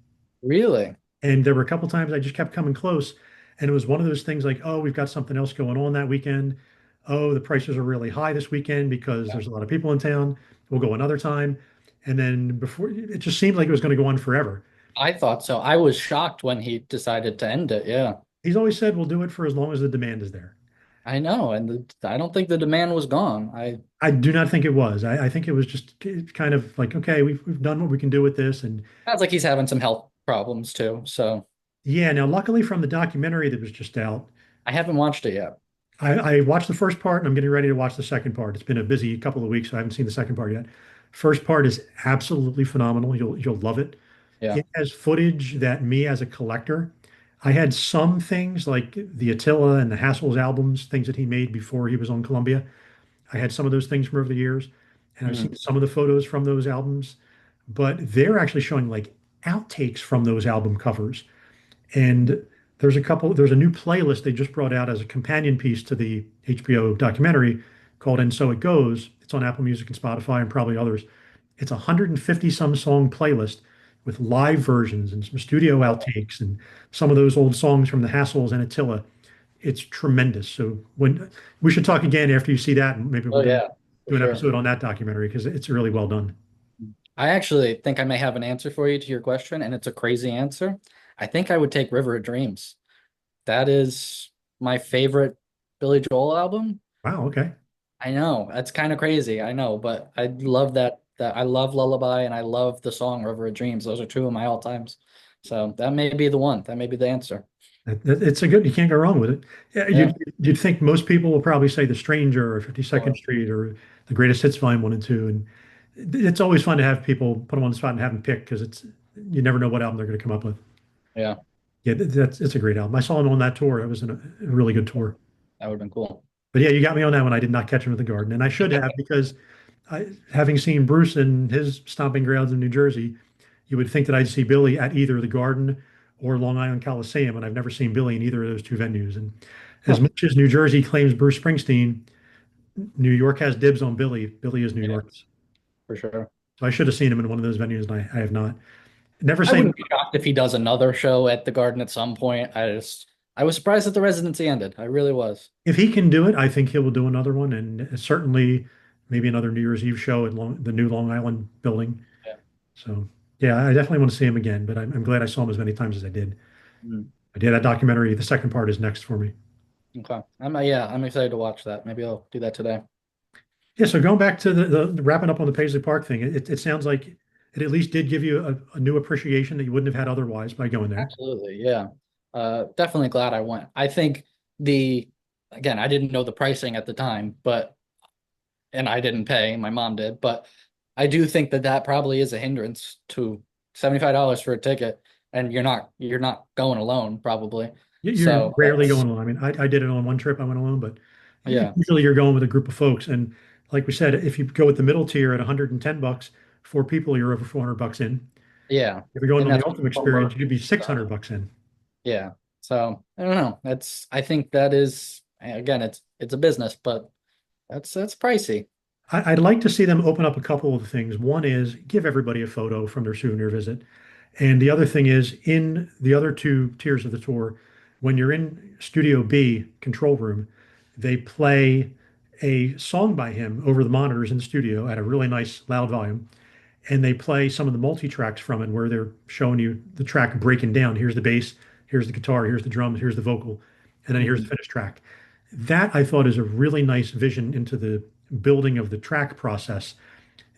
Speaker 2: Really?
Speaker 1: And there were a couple times I just kept coming close. And it was one of those things like, oh, we've got something else going on that weekend. Oh, the prices are really high this weekend because
Speaker 2: Yeah.
Speaker 1: there's a lot of people in town. We'll go another time. And then before it just seemed like it was going to go on forever.
Speaker 2: I thought so. I was shocked when he decided to end it. Yeah.
Speaker 1: He's always said we'll do it for as long as the demand is there.
Speaker 2: I know, and I don't think the demand was gone. I
Speaker 1: I do not think it was. I think it was just kind of like, okay, we've done what we can do with this. And
Speaker 2: sounds like he's having some health problems too. So
Speaker 1: yeah, now luckily from the documentary that was just out,
Speaker 2: I haven't watched it yet.
Speaker 1: I watched the first part and I'm getting ready to watch the second part. It's been a busy couple of weeks, so I haven't seen the second part yet. First part is absolutely phenomenal. You'll love it.
Speaker 2: Yeah.
Speaker 1: It has footage that me as a collector, I had some things like the Attila and the Hassels albums, things that he made before he was on Columbia. I had some of those things from over the years, and I've seen
Speaker 2: Mhm.
Speaker 1: some of the photos from those albums, but they're actually showing like outtakes from those album covers. And There's a new playlist they just brought out as a companion piece to the HBO documentary called And So It Goes. It's on Apple Music and Spotify and probably others. It's a 150 some song playlist with live versions and some studio outtakes and some of those old songs from the Hassles and Attila. It's tremendous. So when we should talk again after you see that, and maybe we'll
Speaker 2: Oh
Speaker 1: do
Speaker 2: yeah, for
Speaker 1: do an
Speaker 2: sure.
Speaker 1: episode on that documentary because it's really well done.
Speaker 2: I actually think I may have an answer for you to your question, and it's a crazy answer. I think I would take River of Dreams. That is my favorite Billy Joel album.
Speaker 1: Wow, okay.
Speaker 2: I know, that's kind of crazy. I know, but I love that I love Lullaby and I love the song River of Dreams. Those are two of my all times. So that may be the one. That may be the answer.
Speaker 1: It's a good, you can't go wrong with it. Yeah,
Speaker 2: Yeah.
Speaker 1: you'd think most people will probably say The Stranger or 52nd
Speaker 2: Or
Speaker 1: Street or the Greatest Hits Volume 1 and 2. And it's always fun to have people put them on the spot and have them pick because you never know what album they're going to come up with.
Speaker 2: yeah,
Speaker 1: Yeah, it's a great album. I saw him on that tour. It was a really good tour.
Speaker 2: that would have been cool.
Speaker 1: But yeah, you got me on that one. I did not catch him at the Garden, and I should have because having seen Bruce in his stomping grounds in New Jersey, you would think that I'd see Billy at either the Garden or Long Island Coliseum, and I've never seen Billy in either of those two venues. And as
Speaker 2: Huh,
Speaker 1: much as New Jersey claims Bruce Springsteen, New York has dibs on Billy. Billy is New
Speaker 2: yeah,
Speaker 1: York's.
Speaker 2: for sure.
Speaker 1: So I should have seen him in one of those venues, and I have not. Never
Speaker 2: I
Speaker 1: say
Speaker 2: wouldn't be shocked if he does another show at the Garden at some point. I was surprised that the residency ended. I really was.
Speaker 1: if he can do it, I think he will do another one, and certainly maybe another New Year's Eve show at the new Long Island building.
Speaker 2: Yeah.
Speaker 1: So yeah, I definitely want to see him again, but I'm glad I saw him as many times as I did.
Speaker 2: Mm,
Speaker 1: But yeah, that documentary, the second part is next for me.
Speaker 2: okay. I'm excited to watch that. Maybe I'll do that today.
Speaker 1: Yeah, so going back to the wrapping up on the Paisley Park thing, it sounds like it at least did give you a new appreciation that you wouldn't have had otherwise by going there.
Speaker 2: Absolutely. Yeah. Definitely glad I went. I think the again, I didn't know the pricing at the time, but and I didn't pay, my mom did, but I do think that that probably is a hindrance to $75 for a ticket and you're not going alone probably.
Speaker 1: You're
Speaker 2: So
Speaker 1: rarely
Speaker 2: that's
Speaker 1: going alone. I mean, I did it on one trip. I went alone, but
Speaker 2: yeah.
Speaker 1: usually you're going with a group of folks. And like we said, if you go with the middle tier at 110 bucks, four people, you're over 400 bucks in.
Speaker 2: Yeah.
Speaker 1: If you're going
Speaker 2: And
Speaker 1: on the
Speaker 2: that's
Speaker 1: ultimate experience,
Speaker 2: over.
Speaker 1: you'd be
Speaker 2: So
Speaker 1: 600 bucks in.
Speaker 2: yeah. So I don't know. That's I think that is again it's a business, but that's pricey.
Speaker 1: I'd like to see them open up a couple of things. One is give everybody a photo from their souvenir visit. And the other thing is in the other two tiers of the tour, when you're in Studio B, control room, they play a song by him over the monitors in the studio at a really nice loud volume. And they play some of the multi-tracks from it where they're showing you the track breaking down. Here's the bass, here's the guitar, here's the drums, here's the vocal, and then here's the
Speaker 2: Mhm.
Speaker 1: finished track. That I thought is a really nice vision into the building of the track process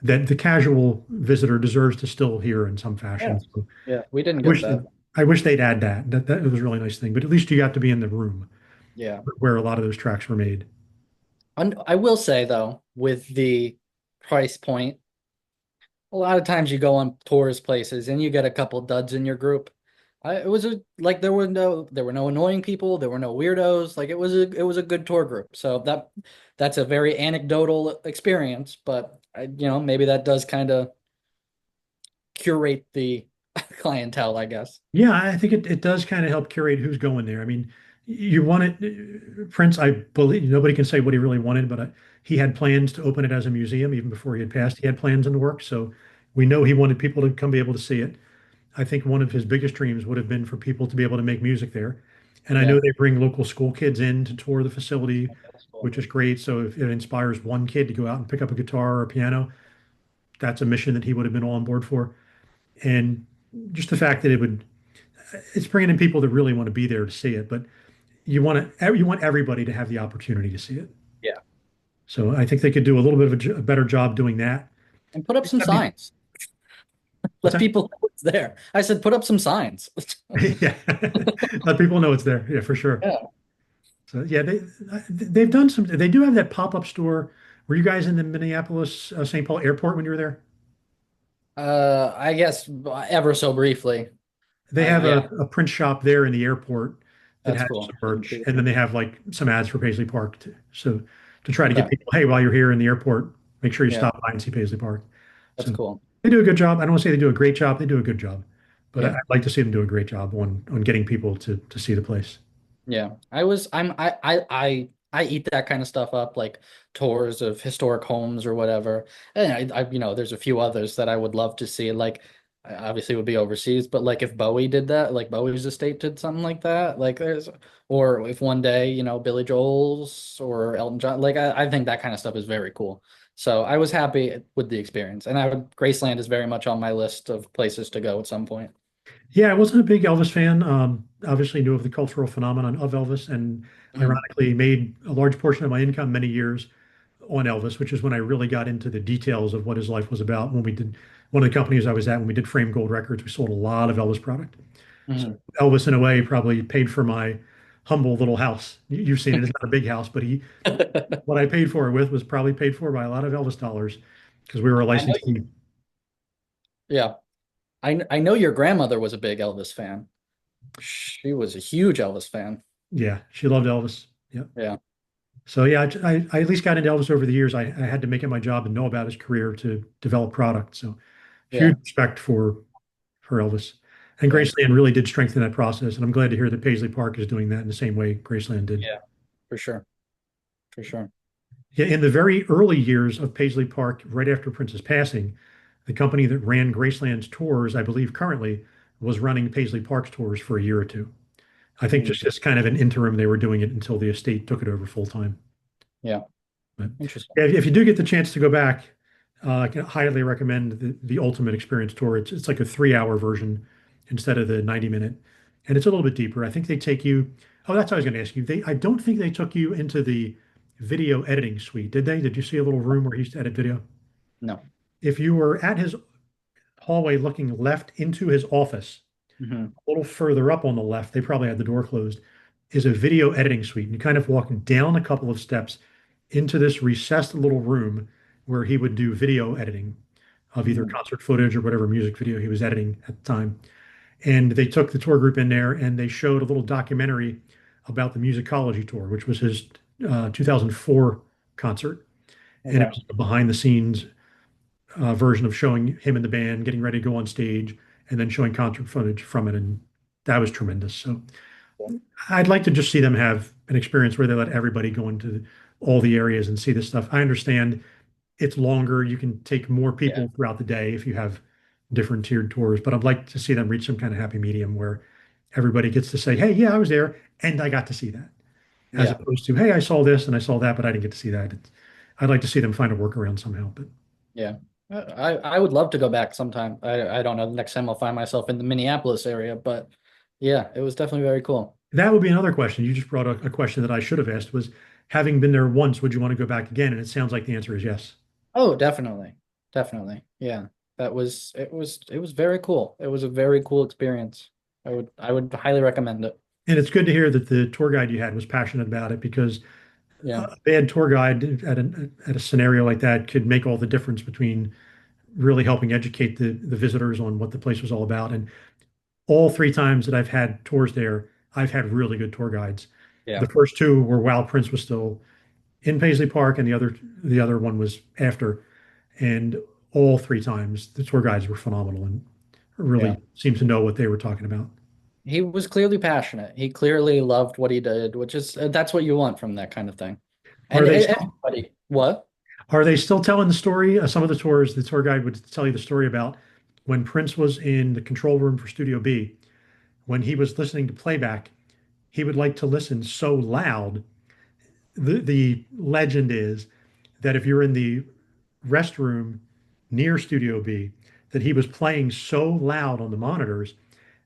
Speaker 1: that the casual visitor deserves to still hear in some
Speaker 2: Yeah.
Speaker 1: fashion. So
Speaker 2: Yeah. We didn't
Speaker 1: I
Speaker 2: get
Speaker 1: wish
Speaker 2: that.
Speaker 1: I wish they'd add that. That was a really nice thing. But at least you got to be in the room
Speaker 2: Yeah.
Speaker 1: where a lot of those tracks were made.
Speaker 2: And I will say though, with the price point, a lot of times you go on tourist places and you get a couple duds in your group. It was like there were no annoying people, there were no weirdos. Like it was a good tour group. So that's a very anecdotal experience, but maybe that does kind of curate the clientele, I guess.
Speaker 1: Yeah, I think it does kind of help curate who's going there. I mean, you want it, Prince, I believe nobody can say what he really wanted, but he had plans to open it as a museum even before he had passed. He had plans in the works. So we know he wanted people to come be able to see it. I think one of his biggest dreams would have been for people to be able to make music there. And I know
Speaker 2: Yeah,
Speaker 1: they bring local school kids in to tour the facility,
Speaker 2: that's cool.
Speaker 1: which is great. So if it inspires one kid to go out and pick up a guitar or a piano, that's a mission that he would have been all on board for. And just the fact that it's bringing in people that really want to be there to see it, but you want everybody to have the opportunity to see it.
Speaker 2: Yeah.
Speaker 1: So I think they could do a little bit of a better job doing that.
Speaker 2: And put up some
Speaker 1: That'd be-
Speaker 2: signs.
Speaker 1: What's
Speaker 2: Let
Speaker 1: that?
Speaker 2: people know it's there. I said put up some signs.
Speaker 1: Yeah, let people know it's there. Yeah, for sure.
Speaker 2: Yeah.
Speaker 1: So yeah, they've done some. They do have that pop-up store. Were you guys in the Minneapolis St. Paul airport when you were there?
Speaker 2: I guess ever so briefly.
Speaker 1: They have
Speaker 2: Yeah,
Speaker 1: a print shop there in the airport that
Speaker 2: that's
Speaker 1: has
Speaker 2: cool.
Speaker 1: some
Speaker 2: Didn't
Speaker 1: merch,
Speaker 2: see
Speaker 1: and
Speaker 2: that.
Speaker 1: then they have like some ads for Paisley Park too. So to try to get
Speaker 2: Okay.
Speaker 1: people, hey, while you're here in the airport, make sure you
Speaker 2: Yeah,
Speaker 1: stop by and see Paisley Park.
Speaker 2: that's
Speaker 1: So
Speaker 2: cool.
Speaker 1: they do a good job. I don't want to say they do a great job. They do a good job. But
Speaker 2: Yeah.
Speaker 1: I'd like to see them do a great job on getting people to see the place.
Speaker 2: Yeah, I eat that kind of stuff up, like tours of historic homes or whatever. And there's a few others that I would love to see. Like, obviously, it would be overseas, but like if Bowie did that, like Bowie's estate did something like that, like or if one day, Billy Joel's or Elton John, like I think that kind of stuff is very cool. So I was happy with the experience, and Graceland is very much on my list of places to go at some point.
Speaker 1: Yeah, I wasn't a big Elvis fan. Obviously knew of the cultural phenomenon of Elvis, and
Speaker 2: Mhm.
Speaker 1: ironically made a large portion of my income many years on Elvis, which is when I really got into the details of what his life was about. When we did one of the companies I was at, when we did Frame Gold Records, we sold a lot of Elvis product. So
Speaker 2: Mhm.
Speaker 1: Elvis, in a way, probably paid for my humble little house. You've seen it; it's not a big house, but what I paid for it with was probably paid for by a lot of Elvis dollars because we were a
Speaker 2: I know you,
Speaker 1: licensee.
Speaker 2: yeah. I know your grandmother was a big Elvis fan. She was a huge Elvis fan.
Speaker 1: Yeah, she loved Elvis. Yeah.
Speaker 2: Yeah.
Speaker 1: So yeah, I at least got into Elvis over the years. I had to make it my job and know about his career to develop product. So
Speaker 2: Yeah.
Speaker 1: huge respect for Elvis. And
Speaker 2: Yeah.
Speaker 1: Graceland really did strengthen that process. And I'm glad to hear that Paisley Park is doing that in the same way Graceland did.
Speaker 2: Yeah. For sure. For sure.
Speaker 1: Yeah, in the very early years of Paisley Park, right after Prince's passing, the company that ran Graceland's tours, I believe currently, was running Paisley Park's tours for a year or two. I think
Speaker 2: Mm.
Speaker 1: just as kind of an interim, they were doing it until the estate took it over full time.
Speaker 2: Yeah.
Speaker 1: But
Speaker 2: Interesting.
Speaker 1: if you do get the chance to go back, I can highly recommend the Ultimate Experience tour. It's like a 3 hour version instead of the 90 minute, and it's a little bit deeper. I think they take you. Oh, that's what I was going to ask you. I don't think they took you into the video editing suite, did they? Did you see a little room where he used to edit video?
Speaker 2: No.
Speaker 1: If you were at his hallway looking left into his office,
Speaker 2: Hmm.
Speaker 1: a little further up on the left, they probably had the door closed, is a video editing suite. And you kind of walk down a couple of steps into this recessed little room where he would do video editing of either
Speaker 2: Hmm.
Speaker 1: concert footage or whatever music video he was editing at the time. And they took the tour group in there and they showed a little documentary about the Musicology tour, which was his 2004 concert. And it
Speaker 2: Okay.
Speaker 1: was a behind the scenes version of showing him and the band getting ready to go on stage and then showing concert footage from it. And that was tremendous. So
Speaker 2: Cool.
Speaker 1: I'd like to just see them have an experience where they let everybody go into all the areas and see this stuff. I understand it's longer. You can take more
Speaker 2: Yeah.
Speaker 1: people throughout the day if you have different tiered tours, but I'd like to see them reach some kind of happy medium where everybody gets to say, hey, yeah, I was there and I got to see that, as
Speaker 2: Yeah.
Speaker 1: opposed to, hey, I saw this and I saw that, but I didn't get to see that. I'd like to see them find a workaround somehow. But
Speaker 2: Yeah. I would love to go back sometime. I don't know. The next time I'll find myself in the Minneapolis area, but yeah, it was definitely very cool.
Speaker 1: that would be another question. You just brought a question that I should have asked was, having been there once, would you want to go back again? And it sounds like the answer is yes.
Speaker 2: Oh, definitely. Definitely. Yeah. It was very cool. It was a very cool experience. I would highly recommend it.
Speaker 1: And it's good to hear that the tour guide you had was passionate about it because
Speaker 2: Yeah.
Speaker 1: a bad tour guide at a scenario like that could make all the difference between really helping educate the visitors on what the place was all about. And all three times that I've had tours there, I've had really good tour guides.
Speaker 2: Yeah.
Speaker 1: The first two were while Prince was still in Paisley Park, and the other one was after. And all three times the tour guides were phenomenal and
Speaker 2: Yeah.
Speaker 1: really seemed to know what they were talking about.
Speaker 2: He was clearly passionate. He clearly loved what he did, which is that's what you want from that kind of thing.
Speaker 1: Are
Speaker 2: And
Speaker 1: they still
Speaker 2: everybody, what?
Speaker 1: Are they still telling the story? Some of the tours, the tour guide would tell you the story about when Prince was in the control room for Studio B, when he was listening to playback, he would like to listen so loud. The legend is that if you're in the restroom near Studio B, that he was playing so loud on the monitors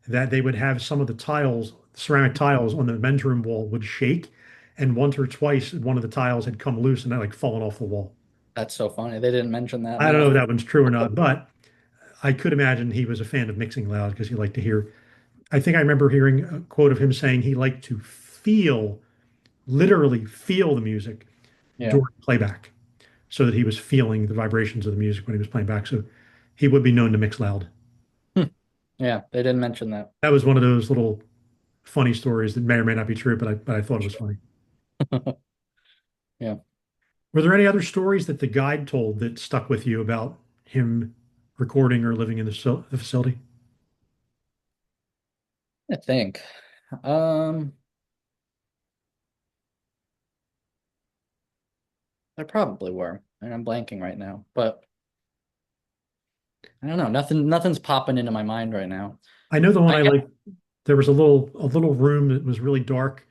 Speaker 1: that they would have some of the tiles, ceramic tiles on the men's room wall would shake. And once or twice, one of the tiles had come loose and had like fallen off the wall.
Speaker 2: That's so funny. They didn't mention that.
Speaker 1: I don't know
Speaker 2: No.
Speaker 1: if that one's true or not, but I could imagine he was a fan of mixing loud because he liked to hear. I think I remember hearing a quote of him saying he liked to feel, literally feel the music
Speaker 2: Yeah.
Speaker 1: during playback so that he was feeling the vibrations of the music when he was playing back. So he would be known to mix loud.
Speaker 2: Hmm. Yeah, they didn't mention that.
Speaker 1: That was one of those little funny stories that may or may not be true, but I thought it was funny.
Speaker 2: Yeah.
Speaker 1: Were there any other stories that the guide told that stuck with you about him recording or living in the facility?
Speaker 2: I think. Um, there probably were, and I'm blanking right now. But I don't know. Nothing's popping into my mind right now.
Speaker 1: I know the one
Speaker 2: I
Speaker 1: I
Speaker 2: guess.
Speaker 1: like. There was a little room that was really dark,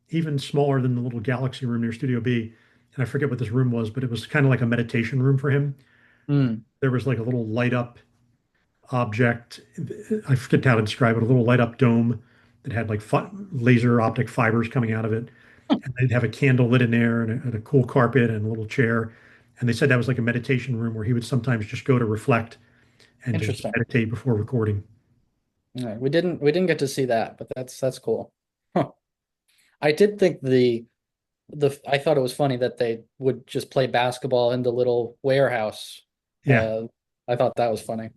Speaker 1: even smaller than the little galaxy room near Studio B. And I forget what this room was, but it was kind of like a meditation room for him.
Speaker 2: Hmm,
Speaker 1: There was like a little light up object. I forget how to describe it. A little light up dome that had like laser optic fibers coming out of it. And they'd have a candle lit in there and a cool carpet and a little chair. And they said that was like a meditation room where he would sometimes just go to reflect and just
Speaker 2: interesting.
Speaker 1: meditate before recording.
Speaker 2: Yeah, we didn't get to see that, but that's cool. Huh. I did think the I thought it was funny that they would just play basketball in the little warehouse.
Speaker 1: Yeah.
Speaker 2: Uh, I thought that was funny.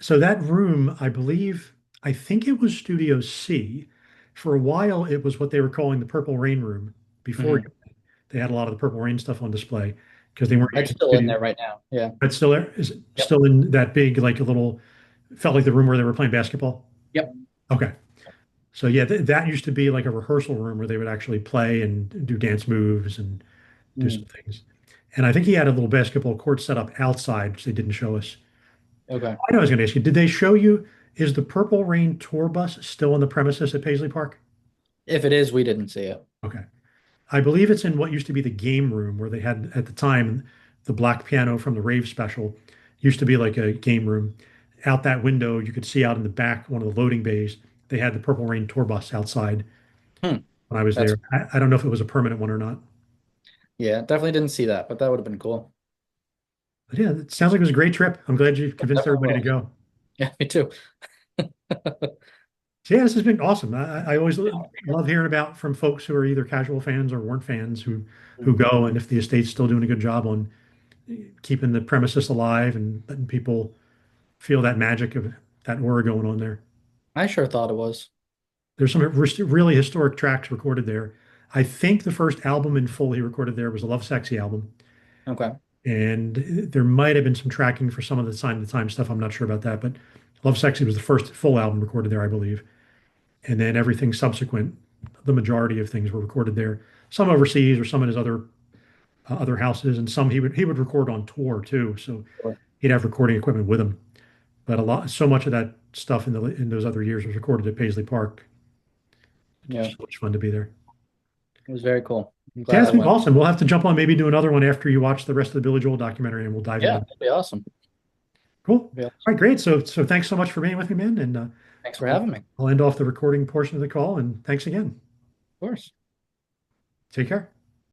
Speaker 1: So that room, I think it was Studio C. For a while, it was what they were calling the Purple Rain room before
Speaker 2: Hmm.
Speaker 1: they had a lot of the Purple Rain stuff on display because they weren't
Speaker 2: It's
Speaker 1: using
Speaker 2: still in
Speaker 1: Studio.
Speaker 2: there right now. Yeah.
Speaker 1: But still there? Is it
Speaker 2: Yep.
Speaker 1: still in that big, like a little, felt like the room where they were playing basketball?
Speaker 2: Yep.
Speaker 1: Okay. So yeah, that used to be like a rehearsal room where they would actually play and do dance moves and do
Speaker 2: Hmm.
Speaker 1: some things. And I think he had a little basketball court set up outside, which they didn't show us.
Speaker 2: Okay.
Speaker 1: I know I was going to ask you, did they show you, is the Purple Rain tour bus still on the premises at Paisley Park?
Speaker 2: If it is, we didn't see it.
Speaker 1: Okay. I believe it's in what used to be the game room where they had at the time the black piano from the rave special used to be like a game room. Out that window, you could see out in the back, one of the loading bays, they had the Purple Rain tour bus outside
Speaker 2: Hmm.
Speaker 1: when I was
Speaker 2: That's
Speaker 1: there. I don't know if it was a permanent one or not.
Speaker 2: yeah, definitely didn't see that, but that would have been cool.
Speaker 1: But yeah, it sounds like it was a great trip. I'm glad you
Speaker 2: It
Speaker 1: convinced
Speaker 2: definitely
Speaker 1: everybody to
Speaker 2: was.
Speaker 1: go.
Speaker 2: Yeah, me too.
Speaker 1: So yeah, this has been awesome. I always
Speaker 2: Yeah, for sure.
Speaker 1: love hearing about from folks who are either casual fans or weren't fans who
Speaker 2: Hmm.
Speaker 1: go, and if the estate's still doing a good job on keeping the premises alive and letting people feel that magic of that aura going on there.
Speaker 2: I sure thought it was.
Speaker 1: There's some really historic tracks recorded there. I think the first album in full he recorded there was a Love Sexy album,
Speaker 2: Okay.
Speaker 1: and there might have been some tracking for some of the time to time stuff. I'm not sure about that, but Love Sexy was the first full album recorded there, I believe. And then everything subsequent, the majority of things were recorded there. Some overseas or some in his other houses, and some he would record on tour too. So
Speaker 2: Sure.
Speaker 1: he'd have recording equipment with him. But so much of that stuff in those other years was recorded at Paisley Park. It's
Speaker 2: Yeah,
Speaker 1: just so much fun to be there.
Speaker 2: it was very cool. I'm
Speaker 1: So yeah,
Speaker 2: glad
Speaker 1: it's
Speaker 2: I
Speaker 1: been
Speaker 2: went.
Speaker 1: awesome. We'll have to jump on, maybe do another one after you watch the rest of the Billy Joel documentary, and we'll dive
Speaker 2: Yeah,
Speaker 1: into that.
Speaker 2: that'd be awesome.
Speaker 1: Cool.
Speaker 2: That'd be
Speaker 1: All
Speaker 2: awesome.
Speaker 1: right, great. So thanks so much for being with me, man. And
Speaker 2: Thanks for
Speaker 1: I'll,
Speaker 2: having me. Of
Speaker 1: I'll end off the recording portion of the call. And thanks again.
Speaker 2: course.
Speaker 1: Take care.